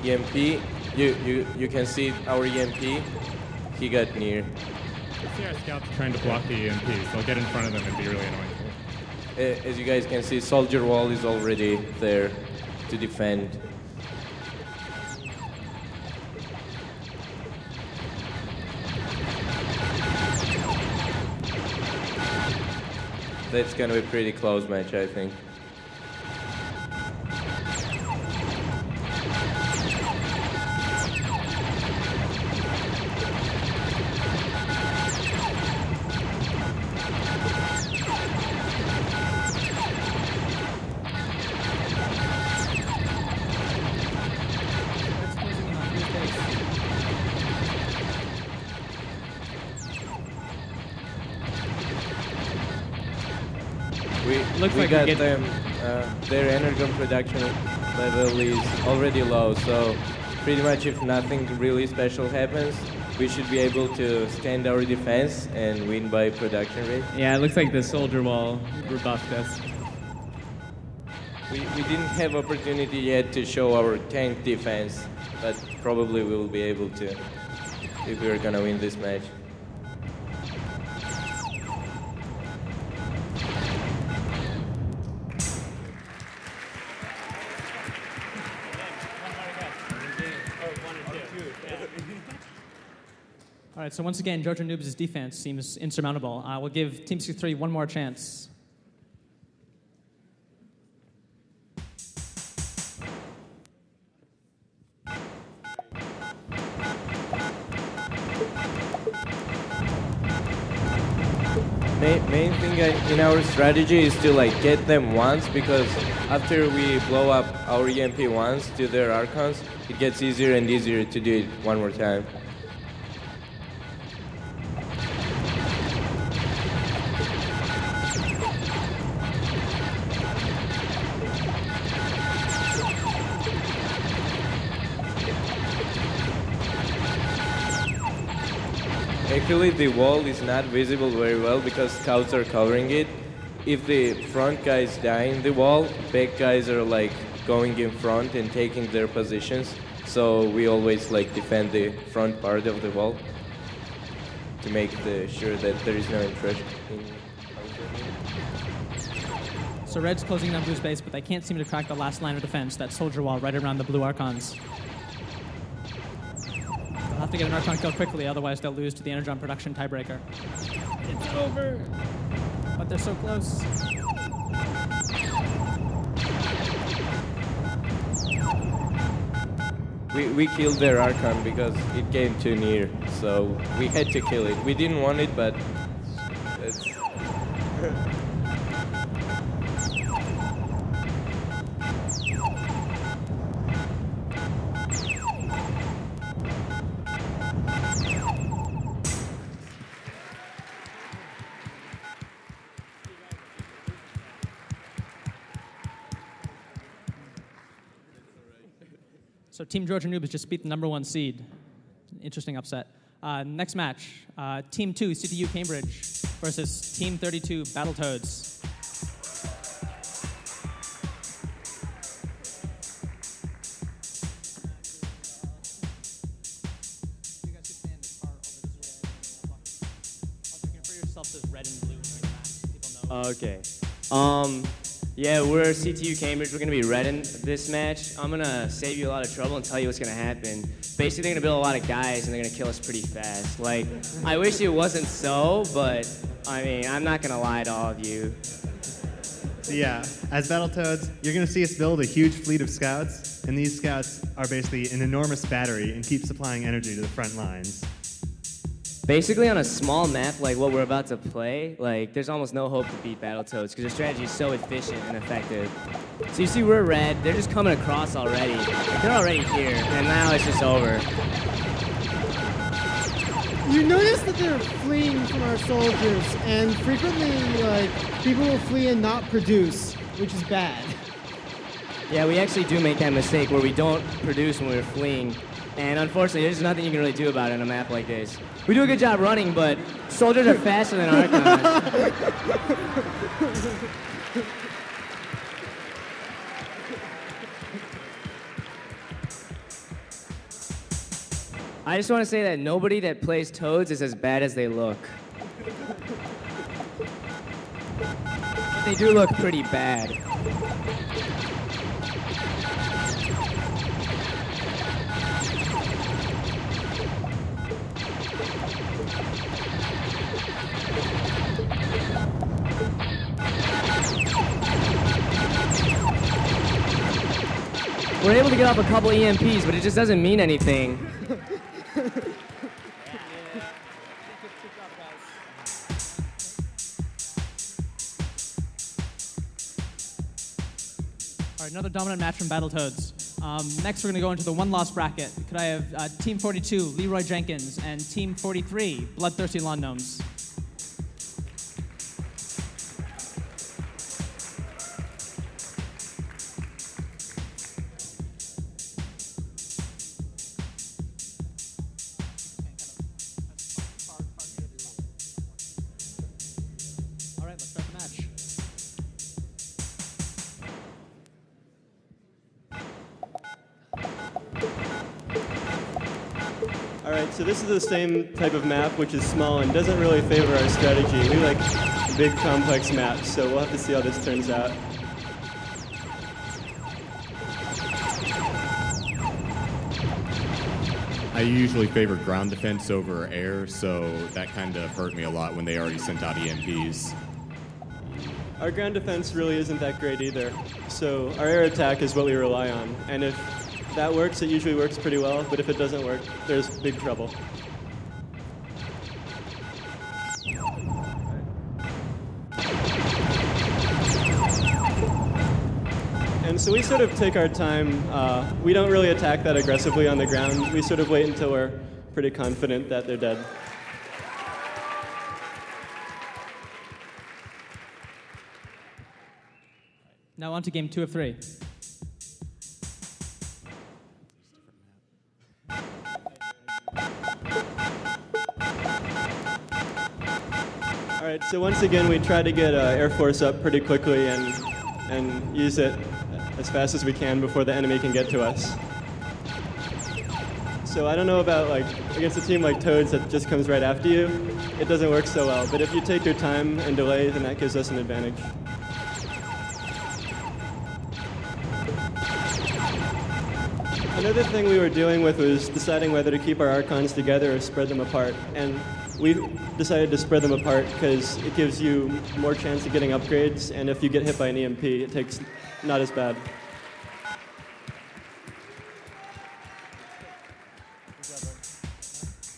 EMP, you can see our EMP. He got near. I see our scouts trying to block the EMPs. They'll get in front of them and be really annoying. As you guys can see, soldier wall is already there to defend. That's gonna be a pretty close match, I think. We got them. Their energon production level is already low, so pretty much if nothing really special happens, we should be able to stand our defense and win by production rate. Yeah, it looks like the soldier wall rebuffed us. We didn't have opportunity yet to show our tank defense, but probably we will be able to if we're gonna win this match. All right, so once again, Georgia Noobs' defense seems insurmountable. We'll give Team 63 one more chance. Main thing in our strategy is to like get them once, because after we blow up our EMP once to their Archons, it gets easier and easier to do it one more time. Actually, the wall is not visible very well because scouts are covering it. If the front guys die in the wall, back guys are like going in front and taking their positions. So we always like defend the front part of the wall to make sure that there is no intrusion. So Red's closing down Blue's base, but they can't seem to crack the last line of defense, that soldier wall right around the Blue Archons. They'll have to get an Archon kill quickly, otherwise they'll lose to the Energon production tiebreaker. It's over! But they're so close. We killed their Archon because it came too near, so we had to kill it. We didn't want it, but it's... So Team Georgia Noob has just beat the #1 seed. Interesting upset. Next match, Team 2, CPU Cambridge versus Team 32, BattleCodes. Okay. Yeah, we're CTU Cambridge. We're going to be red in this match. I'm going to save you a lot of trouble and tell you what's going to happen. Basically, they're going to build a lot of guys, and they're going to kill us pretty fast. Like, I wish it wasn't so, but, I mean, I'm not going to lie to all of you. So yeah, as Battletoads, you're going to see us build a huge fleet of scouts, and these scouts are basically an enormous battery and keep supplying energy to the front lines. Basically, on a small map like what we're about to play, like there's almost no hope to beat Battletoads because their strategy is so efficient and effective. So you see, we're red. They're just coming across already. They're already here, and now it's just over. You notice that they're fleeing from our soldiers, and frequently, like, people will flee and not produce, which is bad. Yeah, we actually do make that mistake where we don't produce when we're fleeing. And unfortunately, there's nothing you can really do about it on a map like this. We do a good job running, but soldiers are faster than Archons. I just want to say that nobody that plays Toads is as bad as they look. But they do look pretty bad. We're able to get off a couple EMPs, but it just doesn't mean anything. All right, another dominant match from Battletoads. Next, we're going to go into the one-loss bracket. Could I have Team 42, Leroy Jenkins, and Team 43, Bloodthirsty Lawn Gnomes? All right, let's start the match. All right, so this is the same type of map, which is small and doesn't really favor our strategy. We like big, complex maps, so we'll have to see how this turns out. I usually favor ground defense over air, so that kind of hurt me a lot when they already sent out EMPs. Our ground defense really isn't that great either, so our air attack is what we rely on. And if that works, it usually works pretty well, but if it doesn't work, there's big trouble. And so we sort of take our time. We don't really attack that aggressively on the ground. We sort of wait until we're pretty confident that they're dead. Now on to game 2 of 3. All right, so once again, we try to get Air Force up pretty quickly and use it as fast as we can before the enemy can get to us. So I don't know about, like, against a team like Toads that just comes right after you, it doesn't work so well. But if you take your time and delay, then that gives us an advantage. Another thing we were dealing with was deciding whether to keep our Archons together or spread them apart. And we decided to spread them apart because it gives you more chance of getting upgrades, and if you get hit by an EMP, it takes not as bad.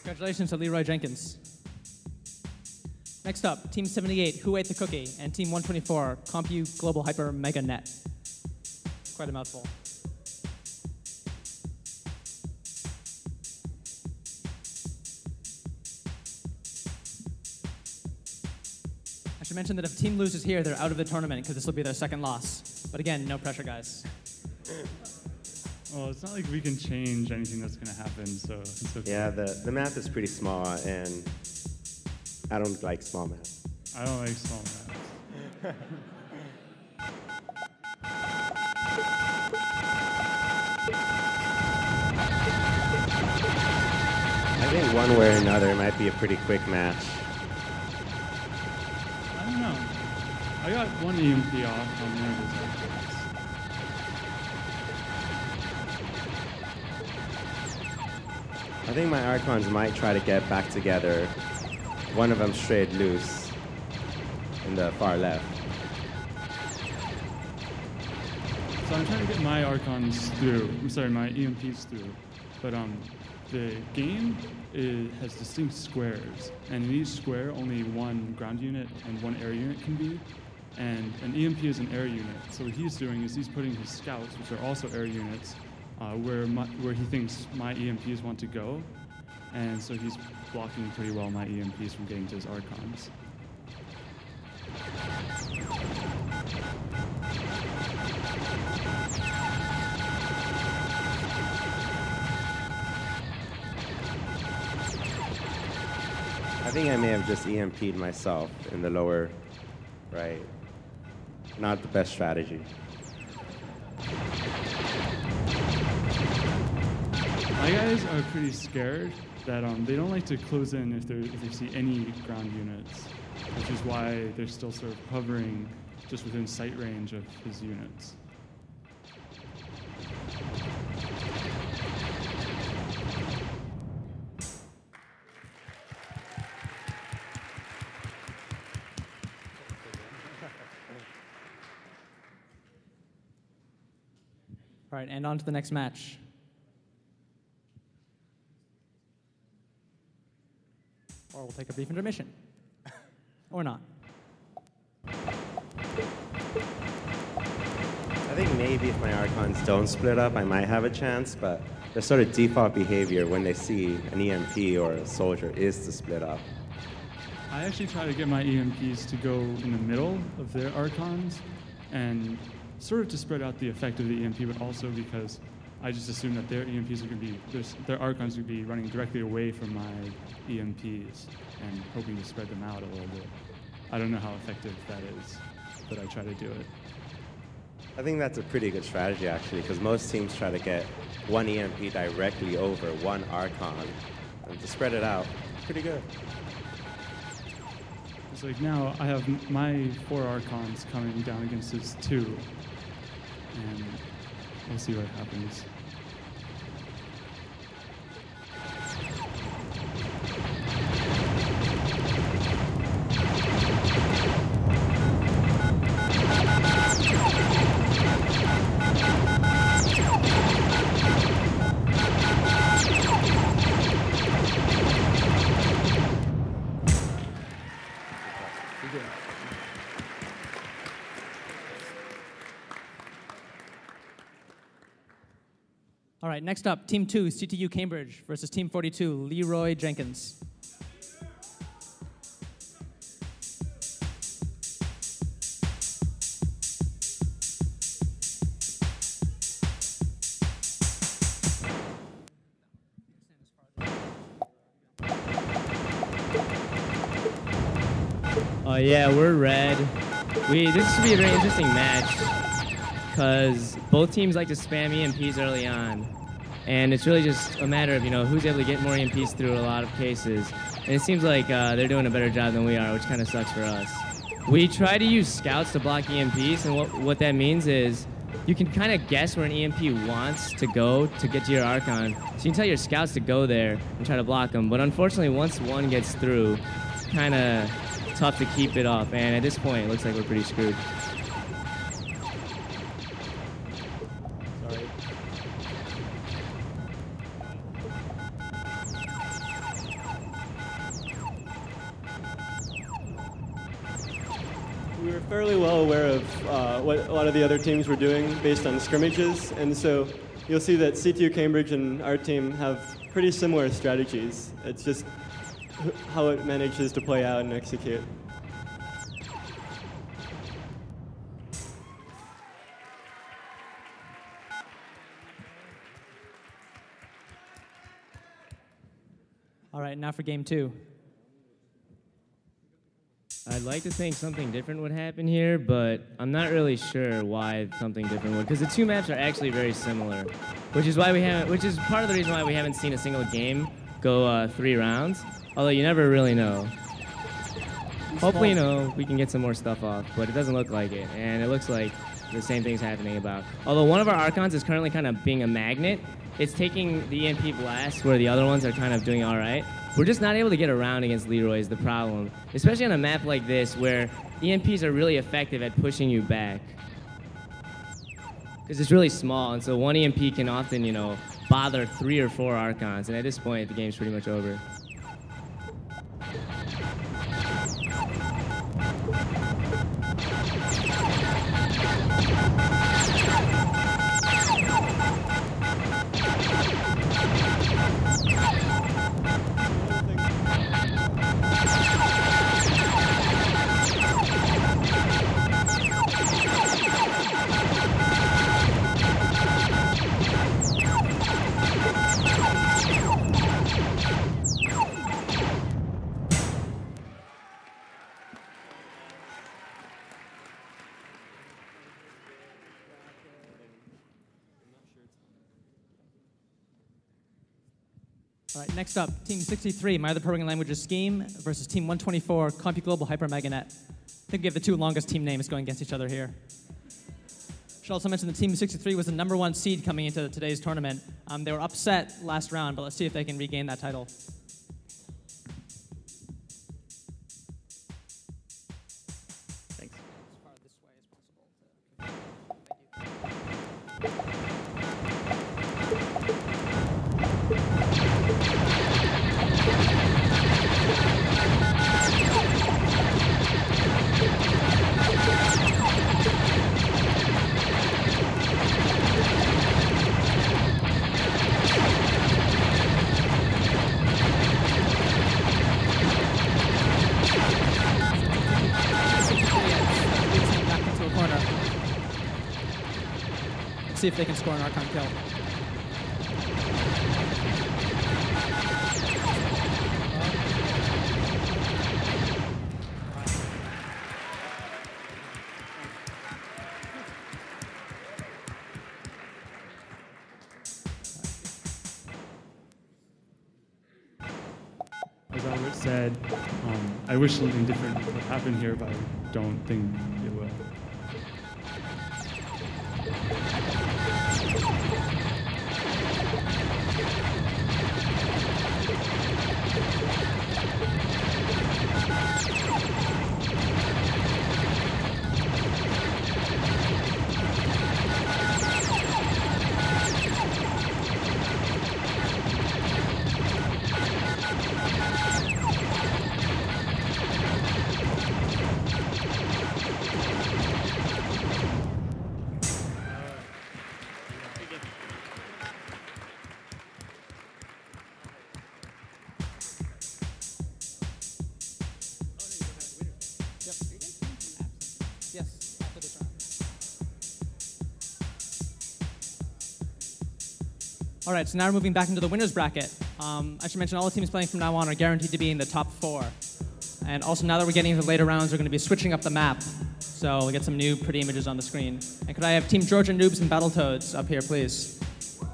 Congratulations to Leroy Jenkins. Next up, Team 78, Who Ate the Cookie, and Team 124, Compu Global Hyper Mega Net. Quite a mouthful. I should mention that if team loses here, they're out of the tournament because this will be their second loss. But again, no pressure, guys. Well, it's not like we can change anything that's going to happen, so it's okay. Yeah, the map is pretty small, and I don't like small maps. I don't like small maps. I think one way or another it might be a pretty quick match. I don't know. I got one EMP off on one of his Archons. I think my Archons might try to get back together. One of them strayed loose in the far left. So I'm trying to get my Archons through. I'm sorry, my EMPs through. But the game has distinct squares, and in each square only one ground unit and one air unit can be, and an EMP is an air unit. So what he's doing is he's putting his scouts, which are also air units, where he thinks my EMPs want to go, and so he's blocking pretty well my EMPs from getting to his Archons. I think I may have just EMP'd myself in the lower right. Not the best strategy. My guys are pretty scared that they don't like to close in if they see any ground units, which is why they're still sort of hovering just within sight range of his units. All right, and on to the next match. Or we'll take a brief intermission. Or not. I think maybe if my Archons don't split up, I might have a chance, but their sort of default behavior when they see an EMP or a soldier is to split up. I actually try to get my EMPs to go in the middle of their Archons, and sort of to spread out the effect of the EMP, but also because I just assume that their EMPs are going to be, their Archons would be running directly away from my EMPs and hoping to spread them out a little bit. I don't know how effective that is, but I try to do it. I think that's a pretty good strategy, actually, because most teams try to get one EMP directly over one Archon, and to spread it out, pretty good. It's like now I have my 4 Archons coming down against his 2, and we'll see what happens. All right, next up, Team 2, CTU Cambridge versus Team 42, Leroy Jenkins. Oh yeah, we're red. This should be a very interesting match because both teams like to spam EMPs early on, and it's really just a matter of who's able to get more EMPs through in a lot of cases. And it seems like they're doing a better job than we are, which kind of sucks for us. We try to use scouts to block EMPs, and what that means is you can kind of guess where an EMP wants to go to get to your Archon. So you can tell your scouts to go there and try to block them. But unfortunately, once one gets through, kind of tough to keep it off. And at this point, it looks like we're pretty screwed. Sorry. We were fairly well aware of what a lot of the other teams were doing based on scrimmages, and so you'll see that CTU Cambridge and our team have pretty similar strategies. It's just how it manages to play out and execute. All right, now for game 2. I'd like to think something different would happen here, but I'm not really sure why something different would, because the two maps are actually very similar, which is part of the reason why we haven't seen a single game go 3 rounds. Although you never really know. Hopefully, we can get some more stuff off, but it doesn't look like it, and it looks like the same thing's happening about. Although one of our Archons is currently kind of being a magnet, it's taking the EMP blast where the other ones are kind of doing all right. We're just not able to get around against Leroy is the problem, especially on a map like this where EMPs are really effective at pushing you back. Because it's really small, and so one EMP can often, bother 3 or 4 Archons, and at this point, the game's pretty much over. All right, next up, Team 63, My Other Programming Languages Scheme versus Team 124, CompuGlobal HyperMegaNet. I think we have the 2 longest team names going against each other here. Should also mention that Team 63 was the #1 seed coming into today's tournament. They were upset last round, but let's see if they can regain that title. Thanks. See if they can score an Archon kill. As Albert said, I wish something different would happen here, but I don't think it will. All right, so now we're moving back into the winners bracket. I should mention all the teams playing from now on are guaranteed to be in the top 4. And also now that we're getting into the later rounds, we're going to be switching up the map. So we'll get some new pretty images on the screen. And could I have Team Georgia Noobs and Battletoads up here, please? All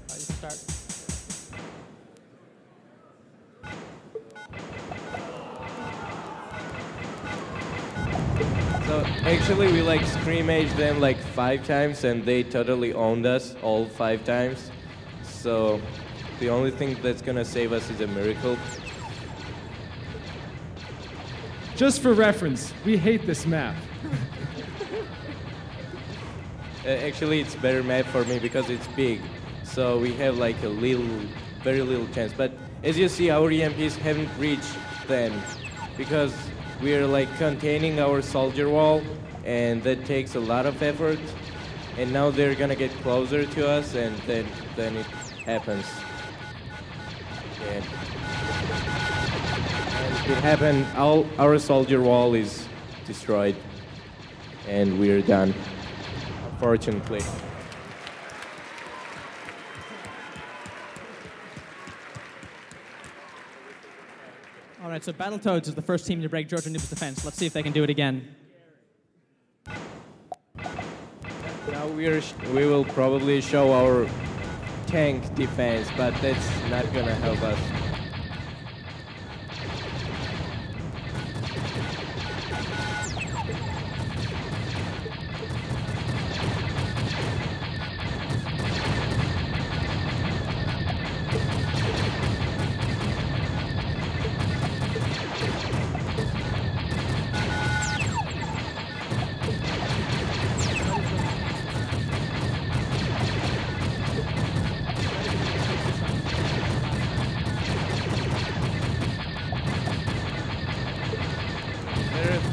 right, you can start. So actually we like scrimmaged them like 5 times and they totally owned us all 5 times. So the only thing that's gonna save us is a miracle. Just for reference, we hate this map. Actually it's better map for me because it's big. So we have like a little, very little chance. But as you see, our EMPs haven't reached them because we're like containing our soldier wall, and that takes a lot of effort. And now they're gonna get closer to us, and then it happens. Yeah. And it happened. Our soldier wall is destroyed, and we're done. Unfortunately. All right, so Battletoads is the first team to break Georgia Noob's defense. Let's see if they can do it again. Now we will probably show our tank defense, but that's not gonna help us.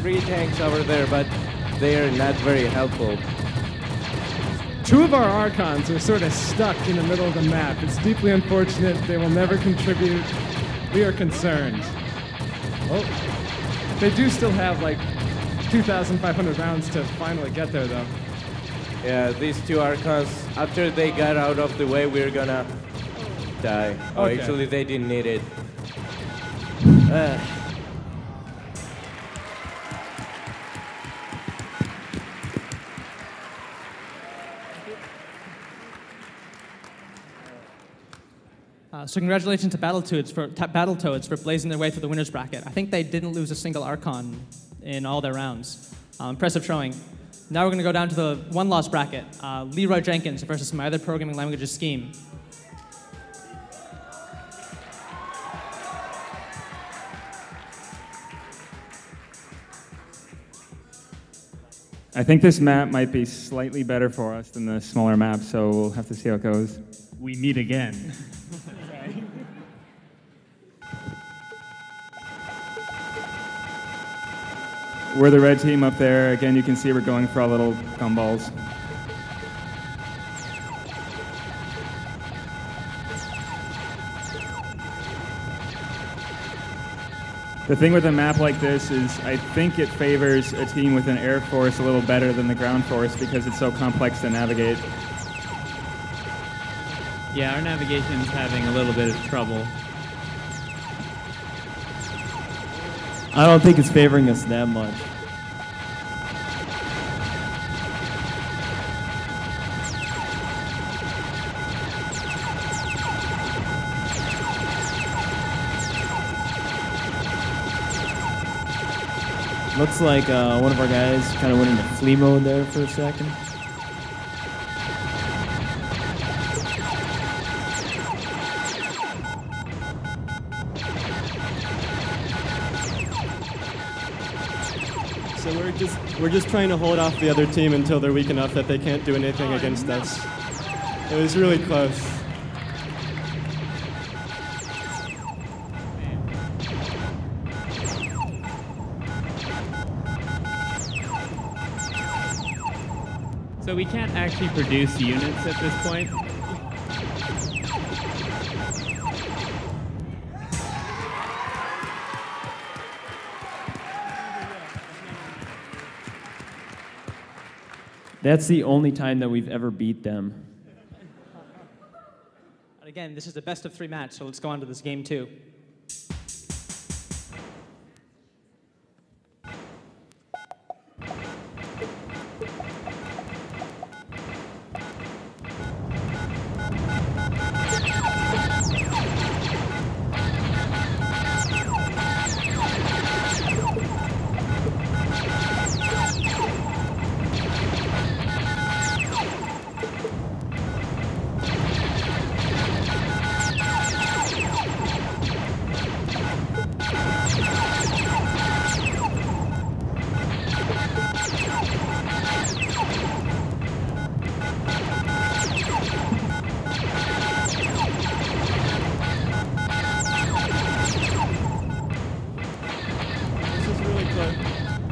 3 tanks over there, but they are not very helpful. 2 of our Archons are sort of stuck in the middle of the map. It's deeply unfortunate. They will never contribute. We are concerned. Oh, they do still have like 2,500 rounds to finally get there, though. Yeah, these 2 Archons, after they got out of the way, we're gonna die. Oh, Okay. actually, they didn't need it. So congratulations to Battletoads for blazing their way through the winners bracket. I think they didn't lose a single Archon in all their rounds. Impressive showing. Now we're going to go down to the one-loss bracket. Leroy Jenkins versus My Other Programming Languages Scheme. I think this map might be slightly better for us than the smaller map, so we'll have to see how it goes. We meet again. We're the red team up there. Again, you can see we're going for our little gumballs. The thing with a map like this is I think it favors a team with an air force a little better than the ground force because it's so complex to navigate. Yeah, our navigation's having a little bit of trouble. I don't think it's favoring us that much. Looks like one of our guys kind of went into flee mode there for a second. So we're just trying to hold off the other team until they're weak enough that they can't do anything against us. It was really close. So we can't actually produce units at this point. That's the only time that we've ever beat them. And again, this is a best of 3 match, so let's go on to this game 2.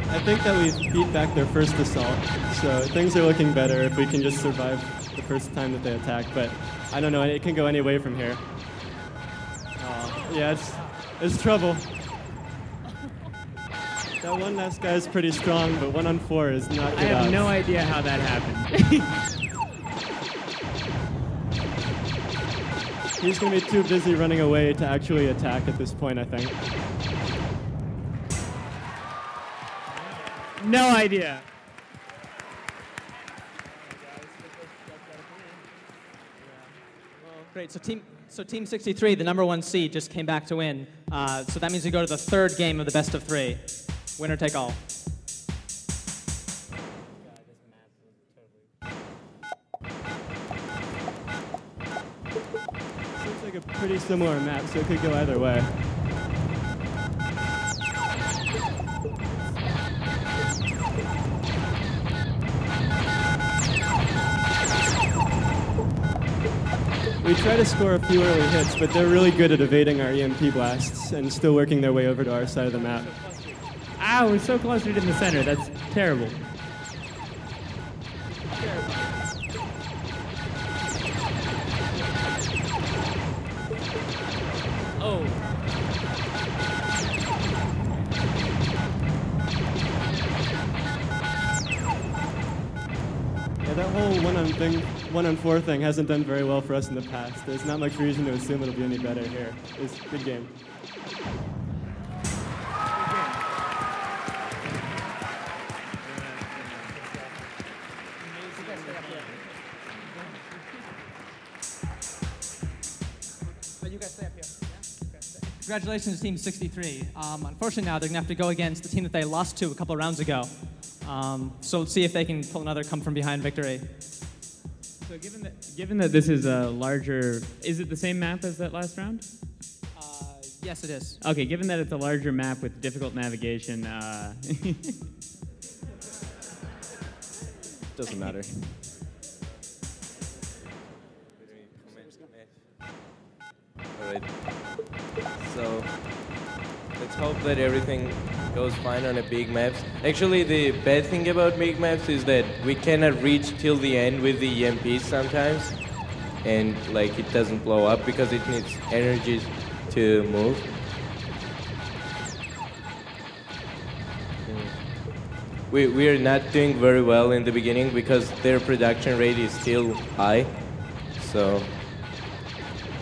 I think that we beat back their first assault, so things are looking better if we can just survive the first time that they attack, but I don't know, it can go any way from here. Yeah, it's trouble. That one last guy is pretty strong, but 1 on 4 is not good I have odds. no idea how that happened. He's going to be too busy running away to actually attack at this point, I think. No idea. Great. So team 63, the #1 seed, just came back to win. So that means we go to the 3rd game of the best of 3. Winner take all. Seems like a pretty similar map, so it could go either way. We try to score a few early hits, but they're really good at evading our EMP blasts and still working their way over to our side of the map. Ow, we're so clustered in the center. That's terrible. Oh. Yeah, that whole 1-on-4 thing hasn't done very well for us in the past. There's not much reason to assume it'll be any better here. It's a good game. You guys stay up here. Congratulations to Team 63. Unfortunately now they're going to have to go against the team that they lost to a couple of rounds ago. So let's see if they can pull another come-from-behind victory. So given that this is a larger... Is it the same map as that last round? Yes, it is. Okay, given that it's a larger map with difficult navigation... Doesn't matter. Alright, so let's hope that everything goes fine on a big maps. Actually, the bad thing about big maps is that we cannot reach till the end with the EMPs sometimes, and like it doesn't blow up because it needs energy to move. We are not doing very well in the beginning because their production rate is still high, so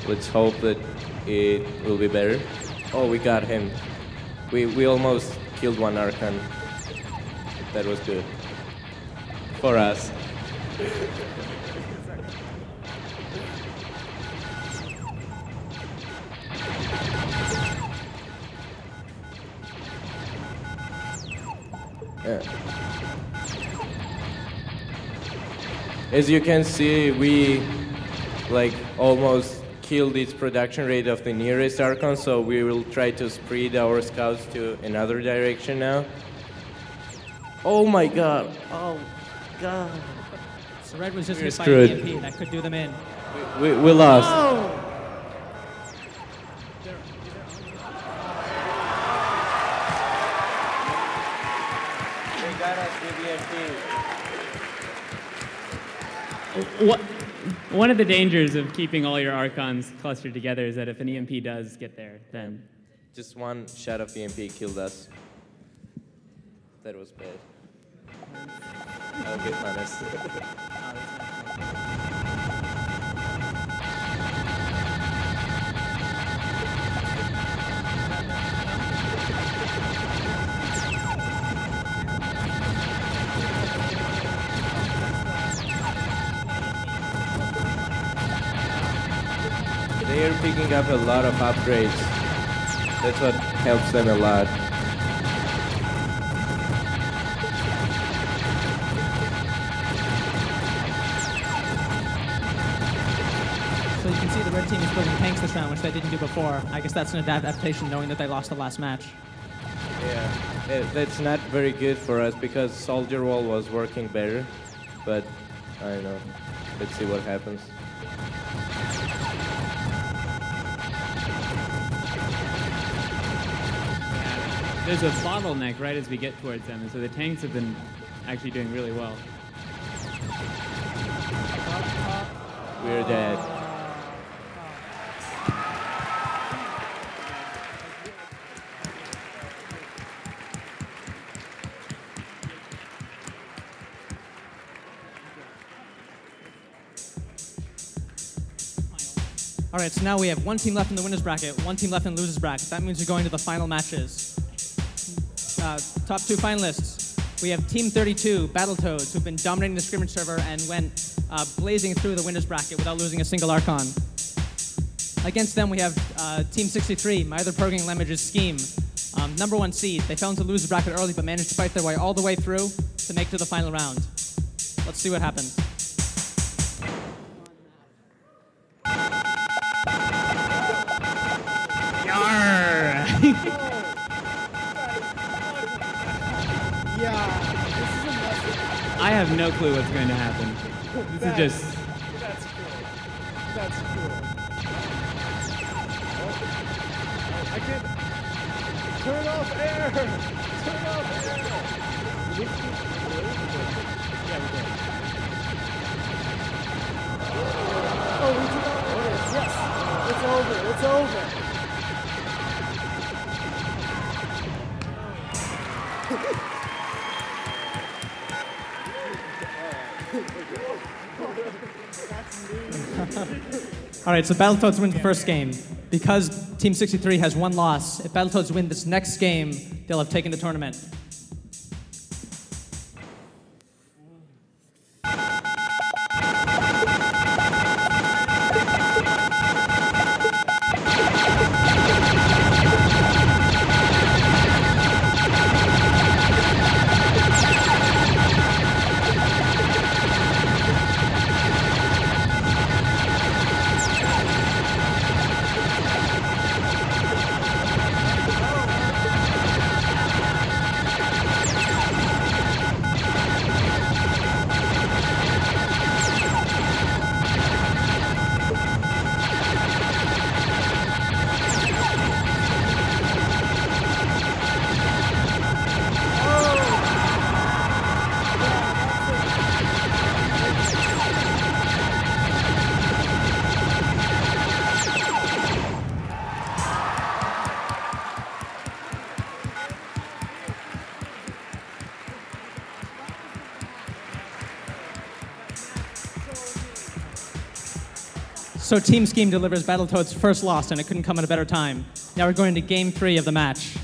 let's hope that it will be better. Oh, we got him. We almost killed one Archon. That was good. For us. Yeah. As you can see, we like almost killed its production rate of the nearest Archon, so we will try to spread our scouts to another direction now. Oh my god. Oh god. So Red was just We're hit by screwed. an EMP that could do them in. We lost. Oh! They got us with One of the dangers of keeping all your Archons clustered together is that if an EMP does get there, then... Just one shot of EMP killed us. That was bad. I'll be honest. They are picking up a lot of upgrades. That's what helps them a lot. So you can see the red team is building tanks this round, which they didn't do before. I guess that's an adaptation, knowing that they lost the last match. Yeah, that's not very good for us because Soldier Wall was working better, but I don't know. Let's see what happens. There's a bottleneck right as we get towards them, and so the tanks have been actually doing really well. We're dead. All right, so now we have one team left in the winner's bracket, one team left in the loser's bracket. That means we're going to the final matches. Top two finalists. We have Team 32, BattleCode, who've been dominating the scrimmage server and went blazing through the winner's bracket without losing a single Archon. Against them, we have Team 63, My Other Programming Language's Scheme. Number one seed. They fell into the loser's bracket early, but managed to fight their way all the way through to make it to the final round. Let's see what happens. I have no clue what's going to happen. This is just... That's cool. That's cool. I can turn off air. Oh, we took out orders. Yes. It's over. It's over. All right, so Battletoads win the first game. Because Team 63 has one loss, if Battletoads win this next game, they'll have taken the tournament. So Team Scheme delivers Battletoads' first loss, and it couldn't come at a better time. Now we're going to Game 3 of the match.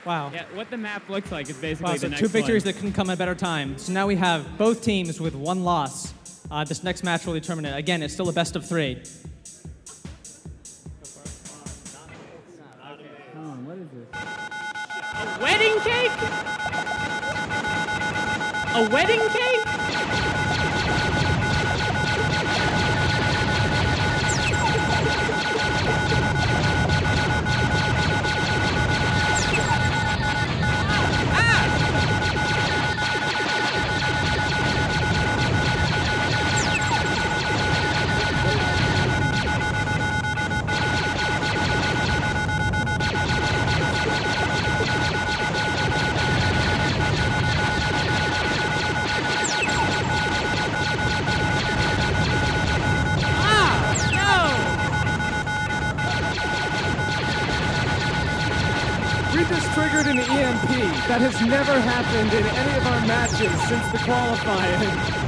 Wow. Yeah, what the map looks like is basically Wow, the so next two victories one. that couldn't come at a better time. So now we have both teams with one loss. This next match will determine it. Again, it's still a best of 3. What is this? A wedding cake? A wedding cake? We just triggered an EMP. That has never happened in any of our matches since the qualifying.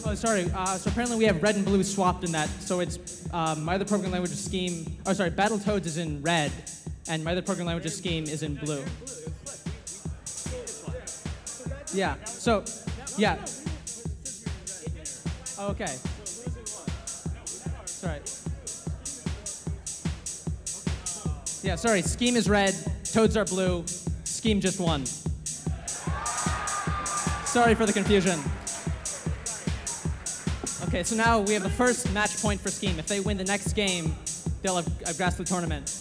Oh, sorry. So apparently we have red and blue swapped in that. So it's my other programming language is Scheme. Oh, sorry. Battletoads is in red, and my other programming language is Scheme is in blue. Yeah. So, yeah. Oh, okay. Sorry. Yeah. Sorry. Scheme is red. Toads are blue. Scheme just won. Sorry for the confusion. Okay, so now we have the first match point for Scheme. If they win the next game, they'll have grasped the tournament.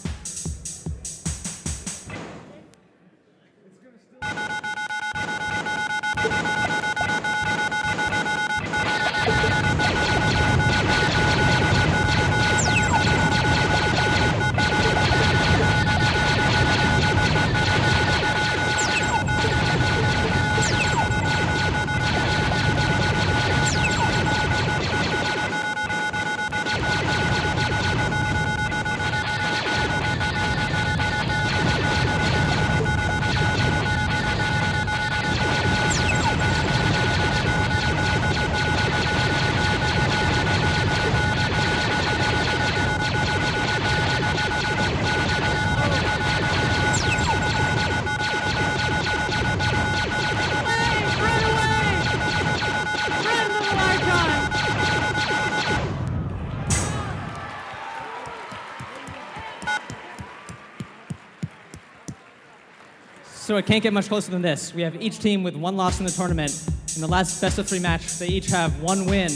So it can't get much closer than this. We have each team with 1 loss in the tournament. In the last best-of-3 match, they each have 1 win.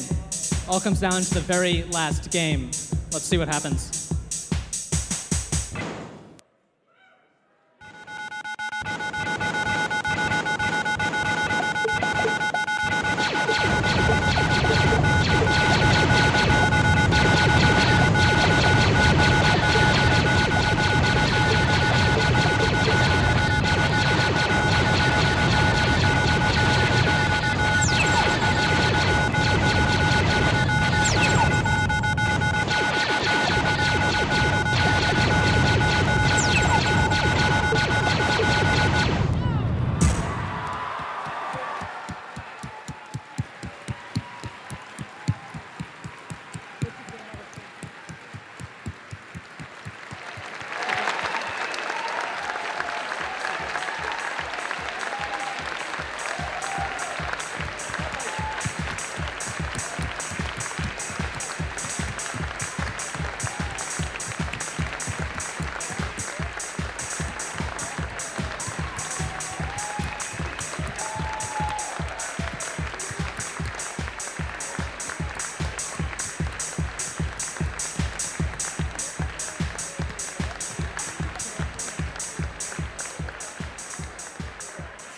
All comes down to the very last game. Let's see what happens.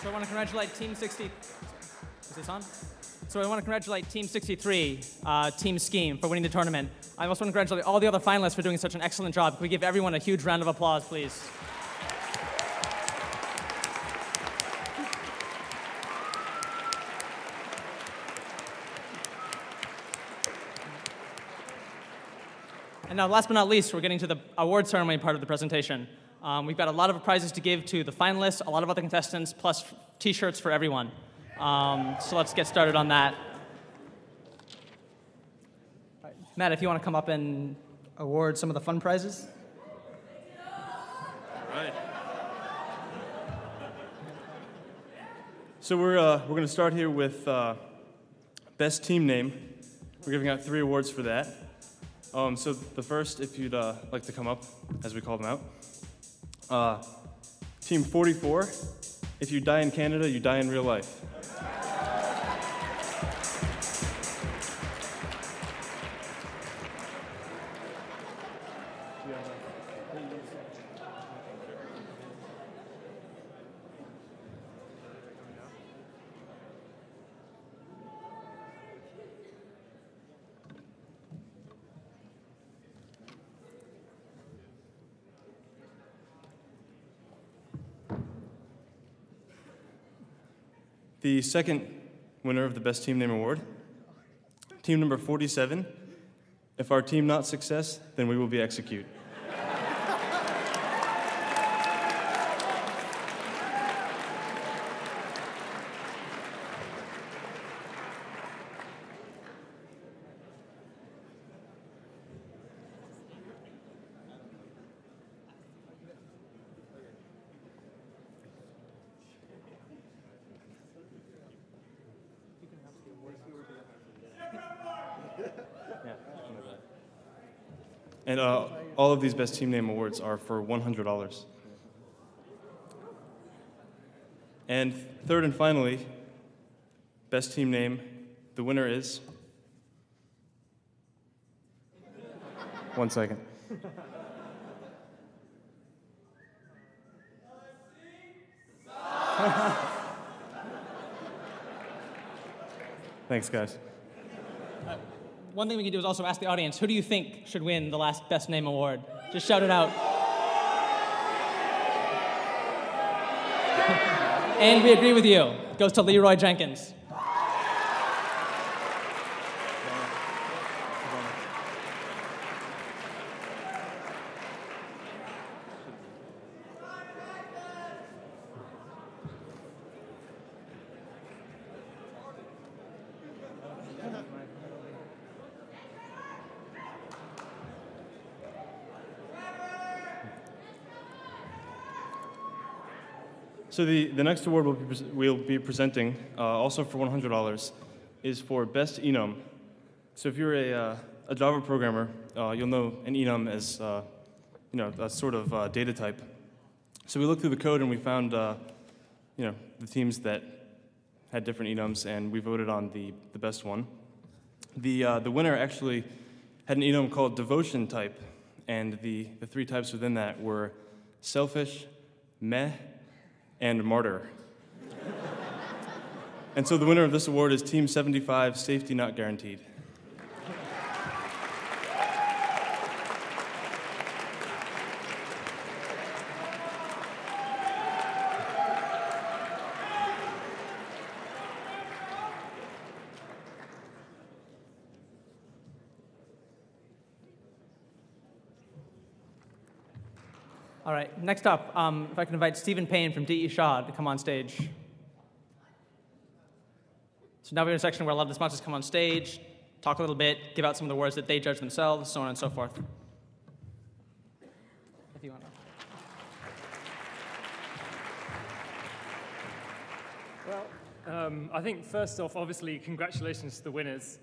So I want to congratulate Team 60. Is this on? So I want to congratulate Team 63, Team Scheme, for winning the tournament. I also want to congratulate all the other finalists for doing such an excellent job. Can we give everyone a huge round of applause, please? And now, last but not least, we're getting to the award ceremony part of the presentation. We've got a lot of prizes to give to the finalists, a lot of other contestants, plus T-shirts for everyone. So let's get started on that. Matt, if you want to come up and award some of the fun prizes. All right. So we're going to start here with best team name. We're giving out 3 awards for that. So the first, if you'd like to come up, as we call them out. Team 44, if you die in Canada, you die in real life. The second winner of the Best Team Name Award, team number 47, if our team not success, then we will be execute. And all of these Best Team Name Awards are for $100. And third and finally, Best Team Name, the winner is... One second. Thanks, guys. One thing we can do is also ask the audience, who do you think should win the last Best Name Award? Just shout it out. And we agree with you. It goes to Leroy Jenkins. So the next award we'll be presenting, also for $100, is for Best Enum. So if you're a Java programmer, you'll know an enum as a sort of data type. So we looked through the code and we found the teams that had different enums, and we voted on the best one. The winner actually had an enum called Devotion Type, and the 3 types within that were Selfish, Meh, and Martyr. And so the winner of this award is Team 75, Safety Not Guaranteed. All right, next up, if I can invite Stephen Payne from DE Shaw to come on stage. So now we're in a section where a lot of the sponsors come on stage, talk a little bit, give out some of the words that they judge themselves, so on and so forth. If you want to. Well, I think first off, obviously, congratulations to the winners.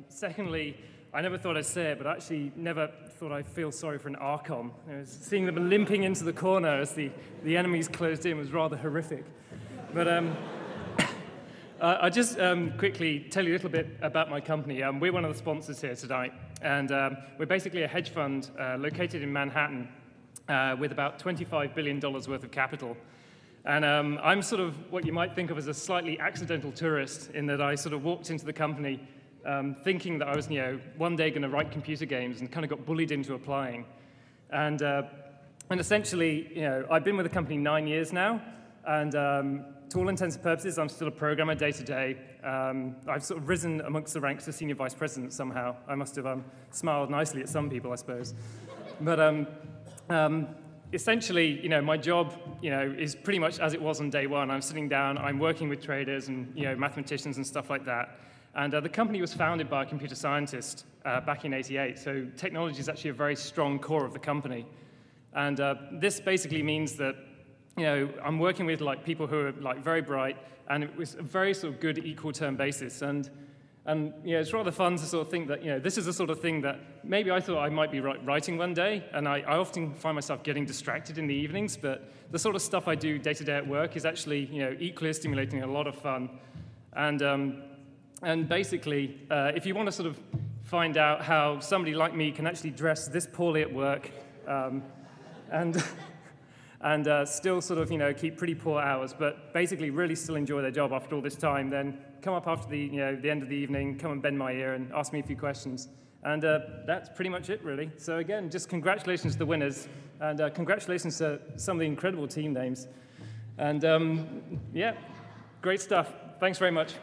Secondly, I never thought I'd say it, but I actually never thought I'd feel sorry for an Archon. Seeing them limping into the corner as the enemies closed in was rather horrific. But I'll just quickly tell you a little bit about my company. We're one of the sponsors here tonight, and we're basically a hedge fund located in Manhattan with about $25 billion worth of capital. And I'm sort of what you might think of as a slightly accidental tourist in that I sort of walked into the company thinking that I was, one day going to write computer games and kind of got bullied into applying. And essentially, I've been with the company 9 years now, and to all intents and purposes, I'm still a programmer day to day. I've sort of risen amongst the ranks to senior vice president somehow. I must have smiled nicely at some people, I suppose. But essentially, my job, is pretty much as it was on day one. I'm sitting down, I'm working with traders and, mathematicians and stuff like that. And the company was founded by a computer scientist back in '88, so technology is actually a very strong core of the company. And this basically means that, I'm working with people who are very bright, and it was a very sort of good equal term basis. And it's rather fun to sort of think that, this is the sort of thing that maybe I thought I might be writing one day, and I often find myself getting distracted in the evenings, but the sort of stuff I do day to day at work is actually, equally stimulating, a lot of fun. And basically, if you want to sort of find out how somebody like me can actually dress this poorly at work and still sort of, keep pretty poor hours, but basically really still enjoy their job after all this time, then come up after the end of the evening, come and bend my ear and ask me a few questions. And that's pretty much it, really. So again, just congratulations to the winners, and congratulations to some of the incredible team names. And yeah, great stuff. Thanks very much.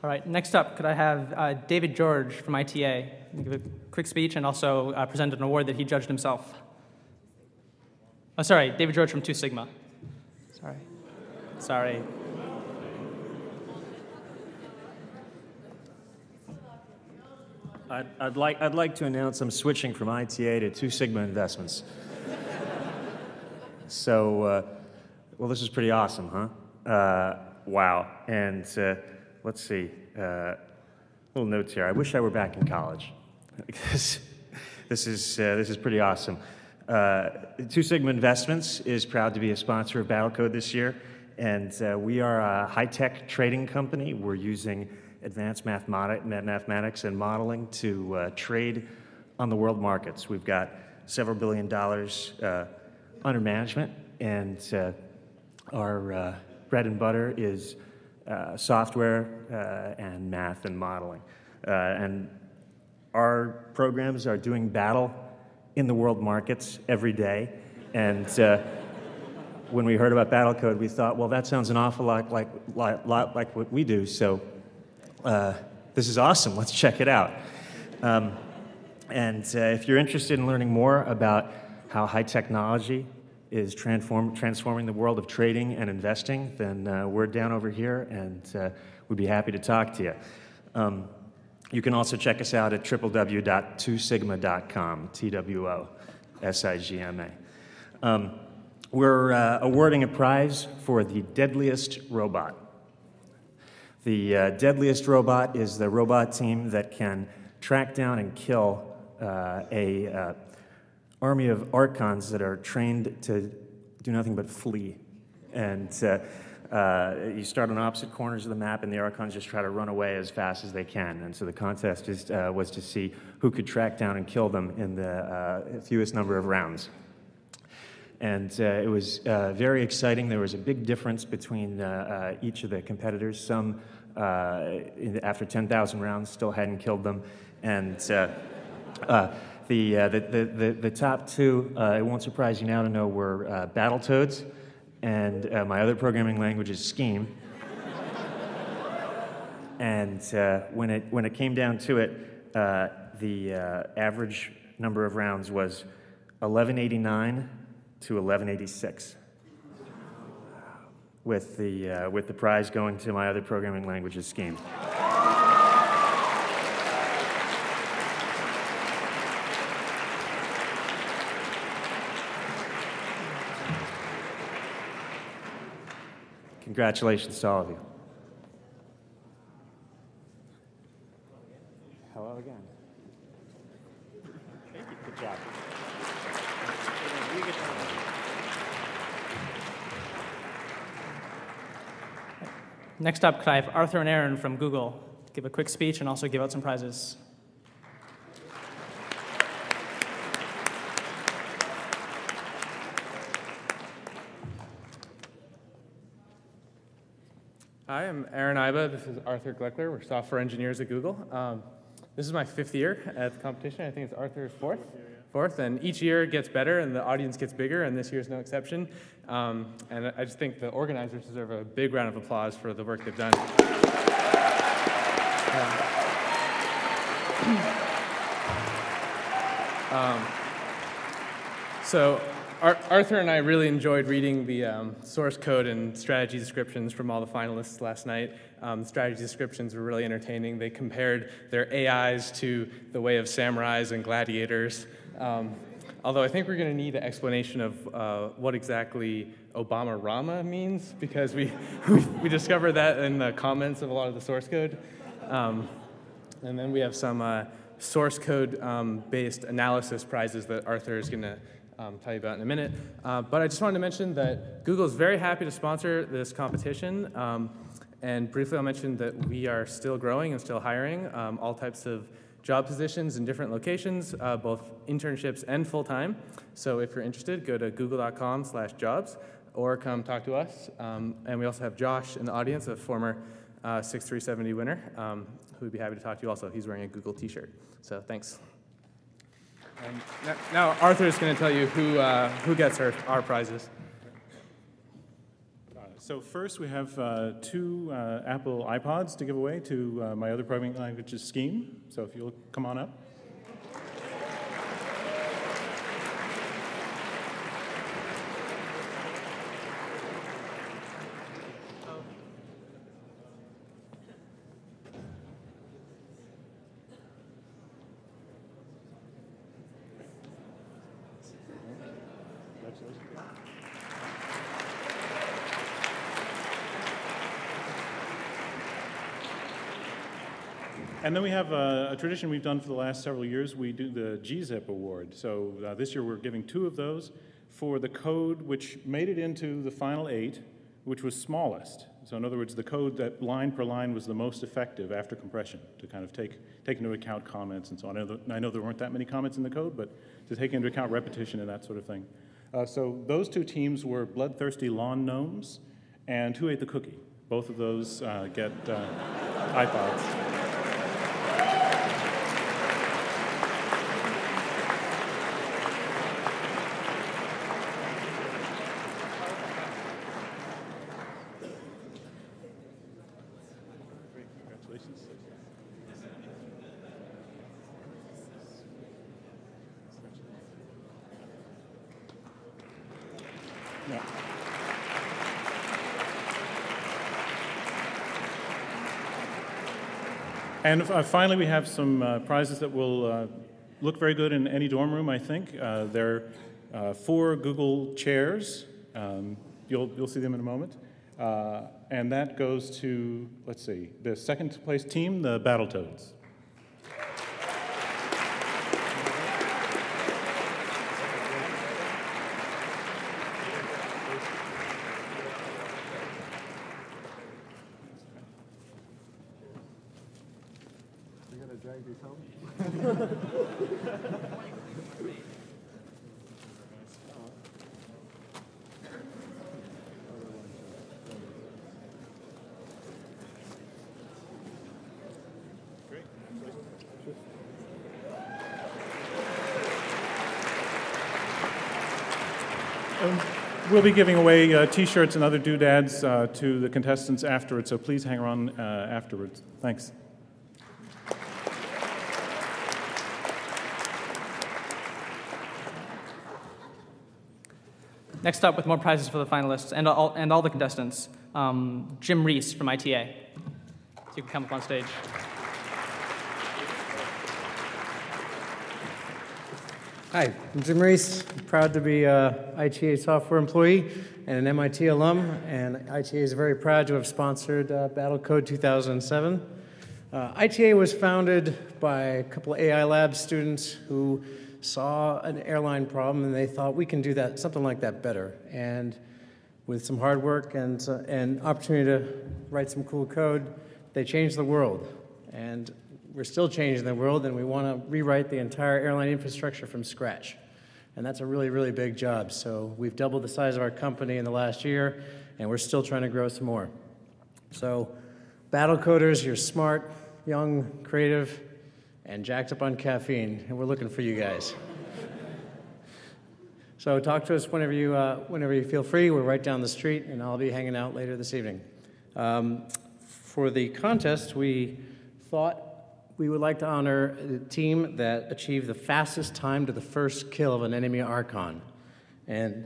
All right, next up, could I have David George from ITA give a quick speech and also present an award that he judged himself. Oh, sorry, David George from 2 Sigma. Sorry. I'd like to announce I'm switching from ITA to 2 Sigma Investments. So, well, this is pretty awesome, huh? Wow. And let's see, little notes here. I wish I were back in college. This is pretty awesome. 2 Sigma Investments is proud to be a sponsor of BattleCode this year, and we are a high-tech trading company. We're using advanced mathematics and modeling to trade on the world markets. We've got several $billion under management, and our bread and butter is software and math and modeling. And our programs are doing battle in the world markets every day. And when we heard about BattleCode, we thought, well, that sounds an awful lot like what we do. So this is awesome. Let's check it out. And if you're interested in learning more about how high technology is transforming the world of trading and investing, then we're down over here, and we'd be happy to talk to you. You can also check us out at www.twosigma.com, TWOSIGMA. We're awarding a prize for the deadliest robot. The deadliest robot is the robot team that can track down and kill a army of Archons that are trained to do nothing but flee. And you start on opposite corners of the map, and the Archons just try to run away as fast as they can. And so the contest was to see who could track down and kill them in the fewest number of rounds. And it was very exciting. There was a big difference between each of the competitors. Some, after 10,000 rounds, still hadn't killed them. And the top two, it won't surprise you now to know, were BattleCodes, and my other programming language is Scheme. And when it came down to it, the average number of rounds was 1189 to 1186, with the prize going to my other programming language's Scheme. Congratulations to all of you. Hello again. Thank you. Good job. Next up, could I have Arthur and Aaron from Google give a quick speech and also give out some prizes? Hi, I'm Aaron Iba. This is Arthur Gleckler. We're software engineers at Google. This is my 5th year at the competition. I think it's Arthur's fourth, and each year it gets better and the audience gets bigger, and this year's no exception. And I just think the organizers deserve a big round of applause for the work they've done. So Arthur and I really enjoyed reading the source code and strategy descriptions from all the finalists last night. The strategy descriptions were really entertaining. They compared their AIs to the way of samurais and gladiators. Although I think we're going to need an explanation of what exactly Obama Rama means, because we discovered that in the comments of a lot of the source code. And then we have some source code based analysis prizes that Arthur is going to tell you about in a minute. But I just wanted to mention that Google is very happy to sponsor this competition. And briefly I'll mention that we are still growing and still hiring all types of job positions in different locations, both internships and full-time. So if you're interested, go to google.com/jobs or come talk to us. And we also have Josh in the audience, a former 6370 winner, who would be happy to talk to you also. He's wearing a Google t-shirt. So thanks. And now Arthur is going to tell you who gets our prizes. So first we have 2 Apple iPods to give away to my other programming language's Scheme. So if you'll come on up. And then we have a tradition we've done for the last several years. We do the GZIP Award. So this year we're giving 2 of those for the code which made it into the final 8, which was smallest. So in other words, the code that line per line was the most effective after compression to kind of take into account comments and so on. I know there weren't that many comments in the code, but to take into account repetition and that sort of thing. So those 2 teams were Bloodthirsty Lawn Gnomes and Who Ate the Cookie. Both of those get iPods. And finally, we have some prizes that will look very good in any dorm room, I think. They're 4 Google chairs. You'll see them in a moment. And that goes to, let's see, the second place team, the BattleCodes. We'll be giving away T-shirts and other doodads to the contestants afterwards, so please hang around afterwards. Thanks. Next up with more prizes for the finalists and all the contestants, Jim Reese from ITA. So you can come up on stage. Hi, I'm Jim Reese. I'm proud to be an ITA software employee and an MIT alum, and ITA is very proud to have sponsored BattleCode 2007. ITA was founded by a couple of AI Lab students who saw an airline problem and they thought we can do that, something like that better. And with some hard work and opportunity to write some cool code, they changed the world. And we're still changing the world, and we want to rewrite the entire airline infrastructure from scratch. And that's a really, really big job. So we've doubled the size of our company in the last year, and we're still trying to grow some more. So BattleCoders, you're smart, young, creative, and jacked up on caffeine, and we're looking for you guys. So talk to us whenever you feel free. We're right down the street, and I'll be hanging out later this evening. For the contest, we thought we would like to honor the team that achieved the fastest time to the first kill of an enemy Archon. And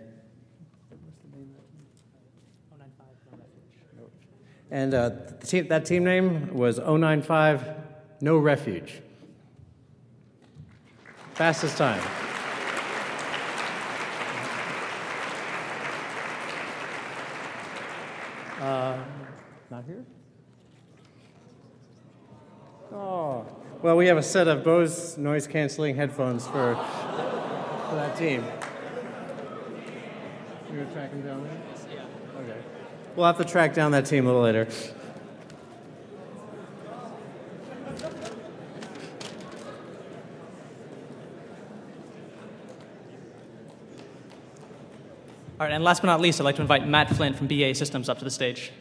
that team name was 095 No Refuge. Fastest time. Not here? Oh, well, we have a set of Bose noise-canceling headphones for that team. You're going to track them down there? Yeah. Okay. We'll have to track down that team a little later. All right, and last but not least, I'd like to invite Matt Flynn from BA Systems up to the stage.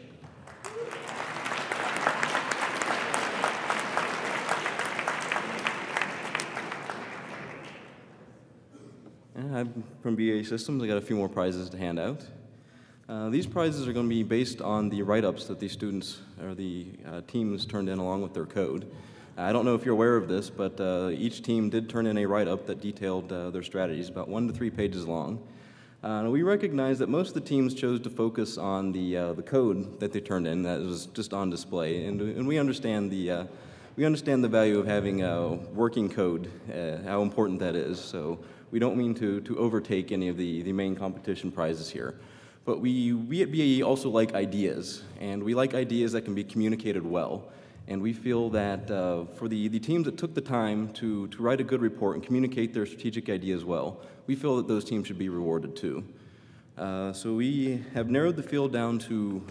I'm from BA Systems. I got a few more prizes to hand out. These prizes are going to be based on the write-ups that these students or the teams turned in along with their code. I don't know if you're aware of this, but each team did turn in a write-up that detailed their strategies, about 1 to 3 pages long. We recognize that most of the teams chose to focus on the code that they turned in that was just on display, and we understand the value of having working code, how important that is. So we don't mean to overtake any of the main competition prizes here. But we at BAE also like ideas, and we like ideas that can be communicated well. And we feel that for the teams that took the time to write a good report and communicate their strategic ideas well, we feel that those teams should be rewarded too. So we have narrowed the field down to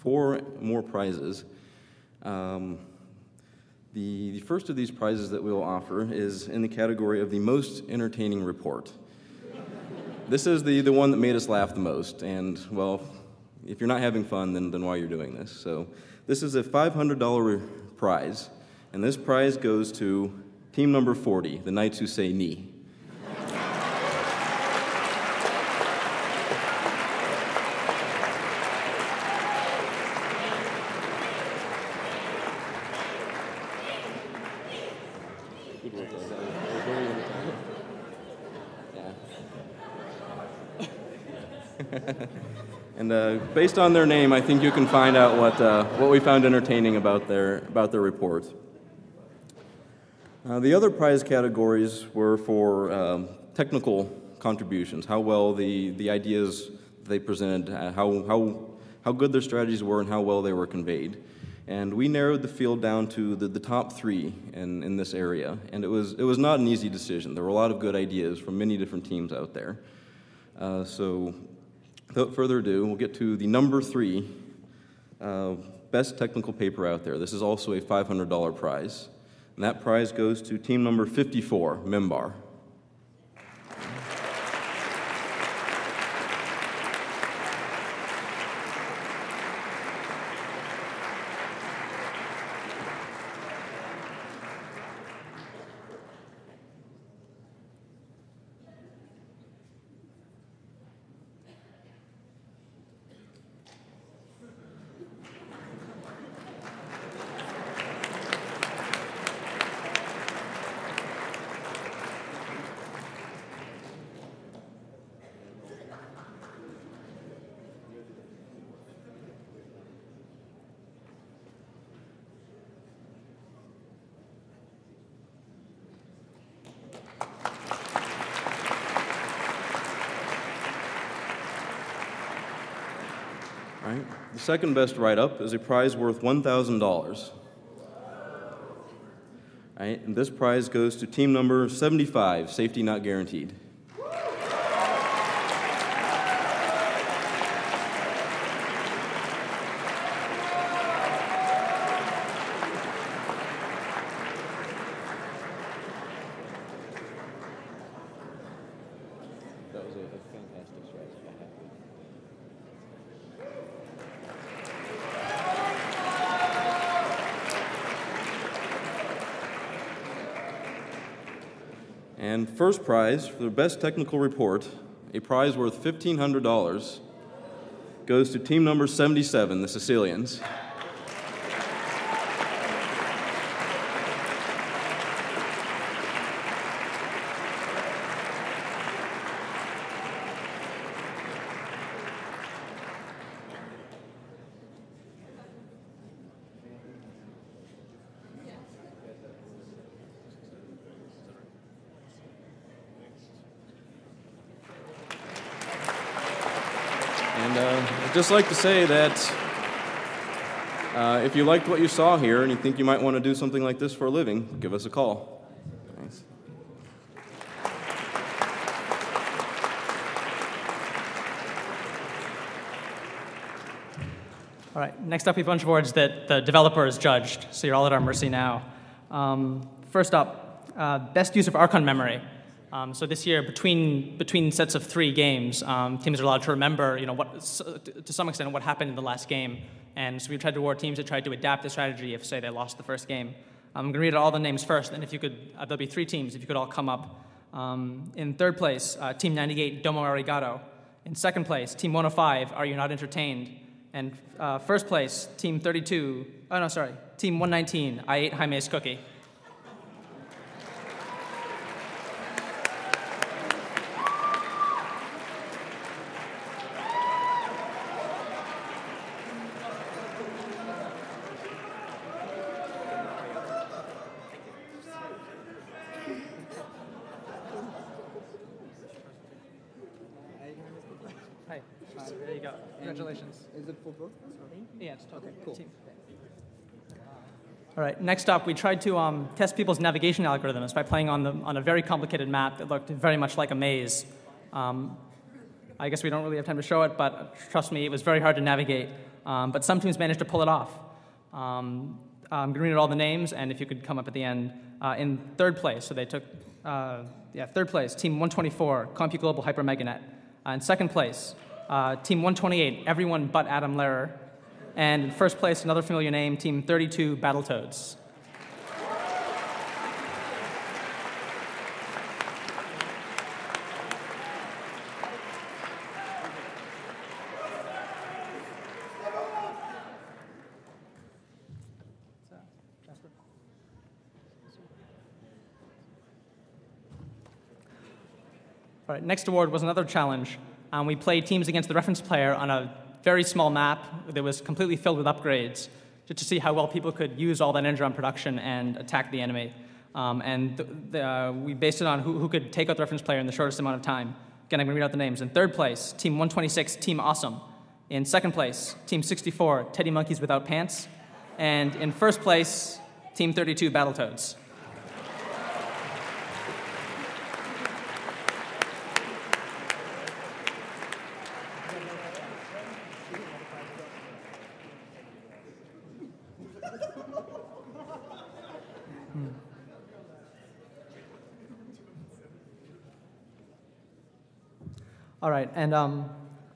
4 more prizes. The first of these prizes that we'll offer is in the category of the most entertaining report. This is the one that made us laugh the most, and, well, if you're not having fun, then why you're doing this. So this is a $500 prize, and this prize goes to team number 40, the Knights Who Say Knee. And based on their name, I think you can find out what we found entertaining about their report. The other prize categories were for technical contributions, how well the ideas they presented, how good their strategies were, and how well they were conveyed. And we narrowed the field down to the top 3 in this area, and it was not an easy decision. There were a lot of good ideas from many different teams out there. So without further ado, we'll get to the number 3 best technical paper out there. This is also a $500 prize. And that prize goes to team number 54, Mimbar. Right. The second best write-up is a prize worth $1,000. Right, and this prize goes to team number 75, Safety Not Guaranteed. That was a fantastic strategy. And first prize for the best technical report, a prize worth $1,500, goes to team number 77, the Sicilians. And I'd just like to say that if you liked what you saw here and you think you might want to do something like this for a living, give us a call. Thanks. All right, next up we have a bunch of awards that the developers judged, so you're all at our mercy now. First up, best use of Archon memory. So this year, between sets of 3 games, teams are allowed to remember, to some extent, what happened in the last game. And so we tried to award teams that tried to adapt the strategy if, say, they lost the first game. I'm going to read out all the names first, and if you could, there'll be 3 teams, if you could all come up. In third place, Team 98, Domo Arigato. In second place, Team 105, Are You Not Entertained? And first place, Team 119, I Ate Jaime's Cookie. Hi. There you go. Congratulations. Is it for both? Yeah, it's totally cool. Team. All right, next up, we tried to test people's navigation algorithms by playing on a very complicated map that looked very much like a maze. I guess we don't really have time to show it, but trust me, it was very hard to navigate. But some teams managed to pull it off. I'm going to read out all the names, and if you could come up at the end. In third place, so they took, third place, Team 124, CompuGlobal HyperMegaNet. In second place, Team 128, everyone but Adam Lehrer. And in first place, another familiar name, Team 32, BattleCodes. All right, next award was another challenge. We played teams against the reference player on a very small map that was completely filled with upgrades, just to see how well people could use all that energy on production and attack the enemy. We based it on who could take out the reference player in the shortest amount of time. Again, I'm going to read out the names. In third place, Team 126, Team Awesome. In second place, Team 64, Teddy Monkeys Without Pants. And in first place, Team 32, Battletoads. All right, and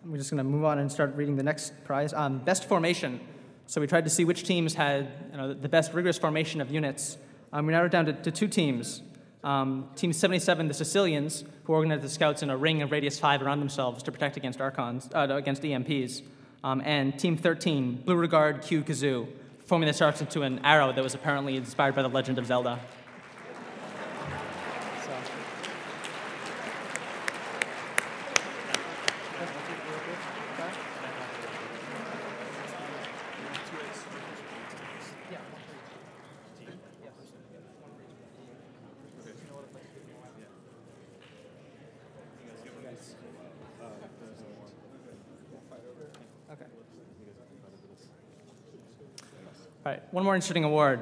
we're just going to move on and start reading the next prize. Best formation. So we tried to see which teams had the best rigorous formation of units. We narrowed it down to two teams. Team 77, the Sicilians, who organized the scouts in a ring of radius 5 around themselves to protect against against EMPs. And Team 13, Blue Regard Q Kazoo, forming that starts into an arrow that was apparently inspired by the Legend of Zelda. All right, one more interesting award.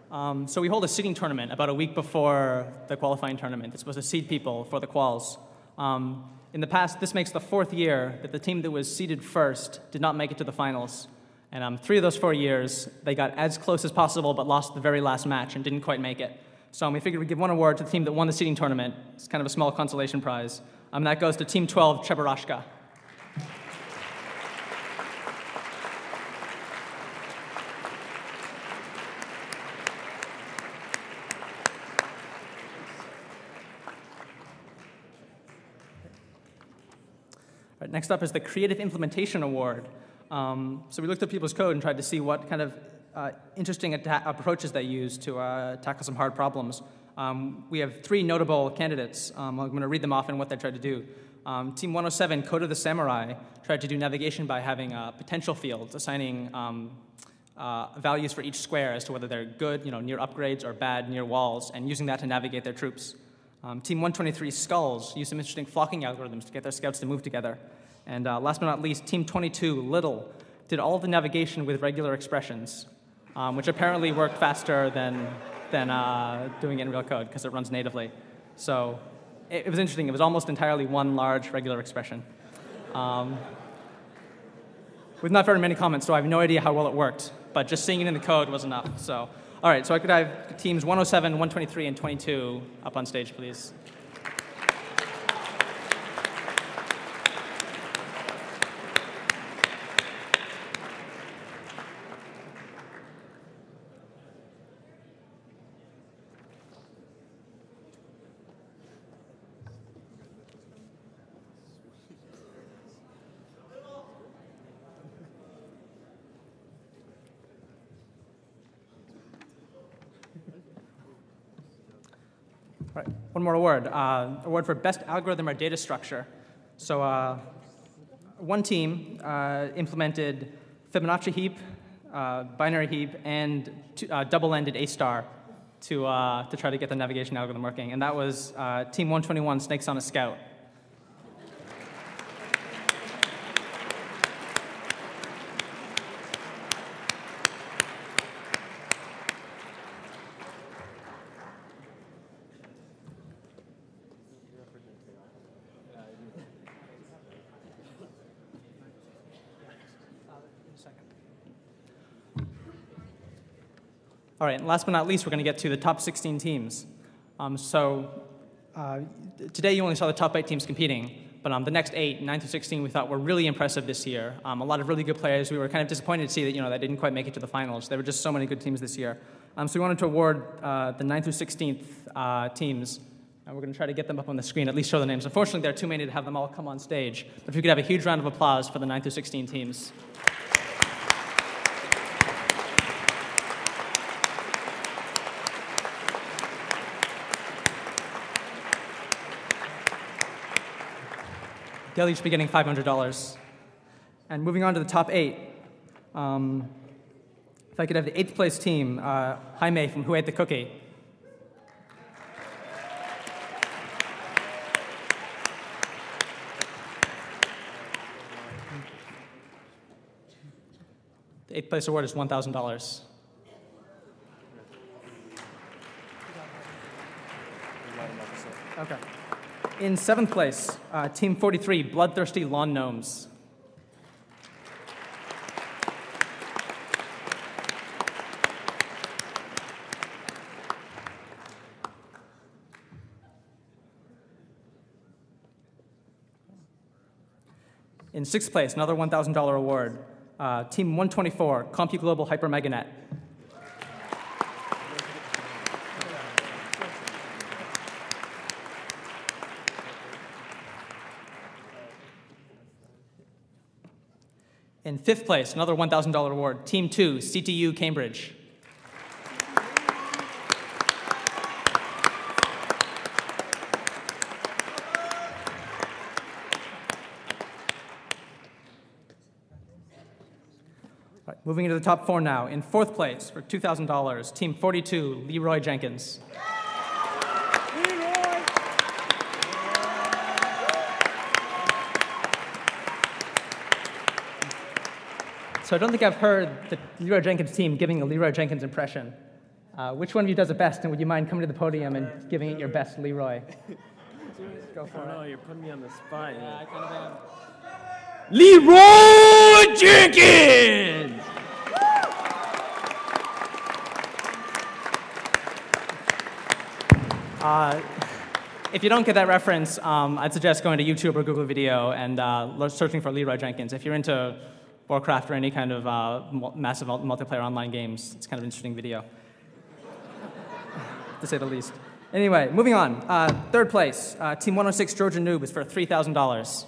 So we hold a seeding tournament about a week before the qualifying tournament. It's supposed to seed people for the quals. In the past, this makes the 4th year that the team that was seeded first did not make it to the finals. And 3 of those 4 years, they got as close as possible but lost the very last match and didn't quite make it. So we figured we'd give one award to the team that won the seeding tournament. It's kind of a small consolation prize. That goes to Team 12, Chebarashka. Right, next up is the Creative Implementation Award. So we looked at people's code and tried to see what kind of interesting approaches they use to tackle some hard problems. We have 3 notable candidates. I'm going to read them off and what they tried to do. Team 107, Code of the Samurai, tried to do navigation by having potential fields, assigning values for each square as to whether they're good, near upgrades, or bad, near walls, and using that to navigate their troops. Team 123, Skulls, used some interesting flocking algorithms to get their scouts to move together. And last but not least, Team 22, Little, did all of the navigation with regular expressions, which apparently worked faster than doing it in real code because it runs natively. So it was interesting. It was almost entirely one large regular expression. With not very many comments, so I have no idea how well it worked, but just seeing it in the code was enough. So. All right, so I could have teams 107, 123, and 22 up on stage, please. Right. One more award. Award for best algorithm or data structure. So one team implemented Fibonacci heap, binary heap, and double-ended A-star to try to get the navigation algorithm working. And that was Team 121, Snakes on a Scout. All right, and last but not least, we're going to get to the top 16 teams. Today you only saw the top 8 teams competing, but the next 8, 9 through 16, we thought were really impressive this year. A lot of really good players. We were kind of disappointed to see that they didn't quite make it to the finals. There were just so many good teams this year. So we wanted to award the 9th through 16th teams. And we're going to try to get them up on the screen, at least show the names. Unfortunately, there are too many to have them all come on stage. But if we could have a huge round of applause for the 9th through 16 teams. They'll each be getting $500. And moving on to the top 8. If I could have the 8th place team, Jaime from Who Ate the Cookie. The 8th place award is $1,000. Okay. In 7th place, Team 43, Bloodthirsty Lawn Gnomes. In sixth place, another $1,000 award, Team 124, CompuGlobal Hyper Meganet. In fifth place, another $1,000 award, Team 2, CTU Cambridge. All right, moving into the top 4 now. In fourth place, for $2,000, Team 42, Leroy Jenkins. So I don't think I've heard the Leroy Jenkins team giving a Leroy Jenkins impression. Which one of you does it best, and would you mind coming to the podium and giving it your best Leroy? Go for it. No, you're putting me on the spot. Yeah, I kind of am. Leroy Jenkins! If you don't get that reference, I'd suggest going to YouTube or Google Video and searching for Leroy Jenkins. If you're into Warcraft or any kind of massive multiplayer online games, it's kind of an interesting video, to say the least. Anyway, moving on. Third place, Team 106 Trojan Noob is for $3,000.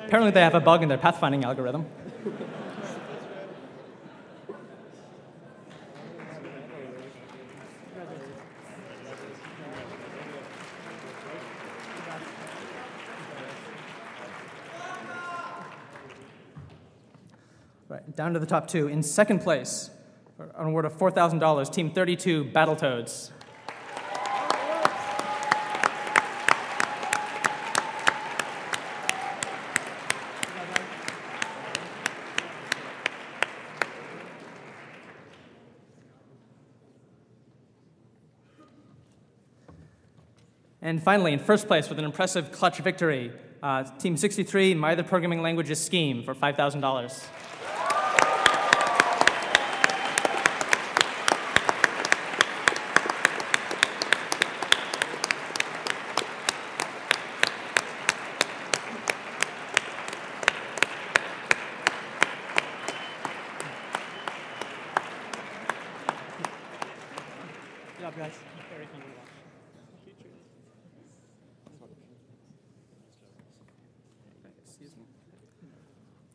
Apparently they have a bug in their pathfinding algorithm. Right, down to the top 2. In second place, an award of $4,000, Team 32, BattleCodes. And finally, in first place with an impressive clutch victory, Team 63, My Other Programming Languages Scheme for $5,000.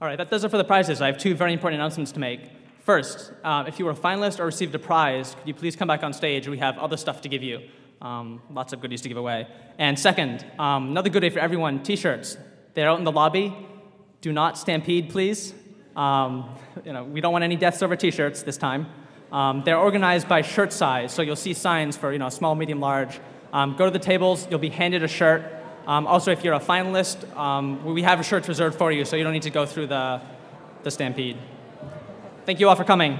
All right, that does it for the prizes. I have 2 very important announcements to make. First, if you were a finalist or received a prize, could you please come back on stage? We have other stuff to give you, lots of goodies to give away. And second, another goodie for everyone, T-shirts. They're out in the lobby. Do not stampede, please. We don't want any deaths over T-shirts this time. They're organized by shirt size, so you'll see signs for small, medium, large. Go to the tables. You'll be handed a shirt. Also, if you're a finalist, we have shirts reserved for you, so you don't need to go through the stampede. Thank you all for coming.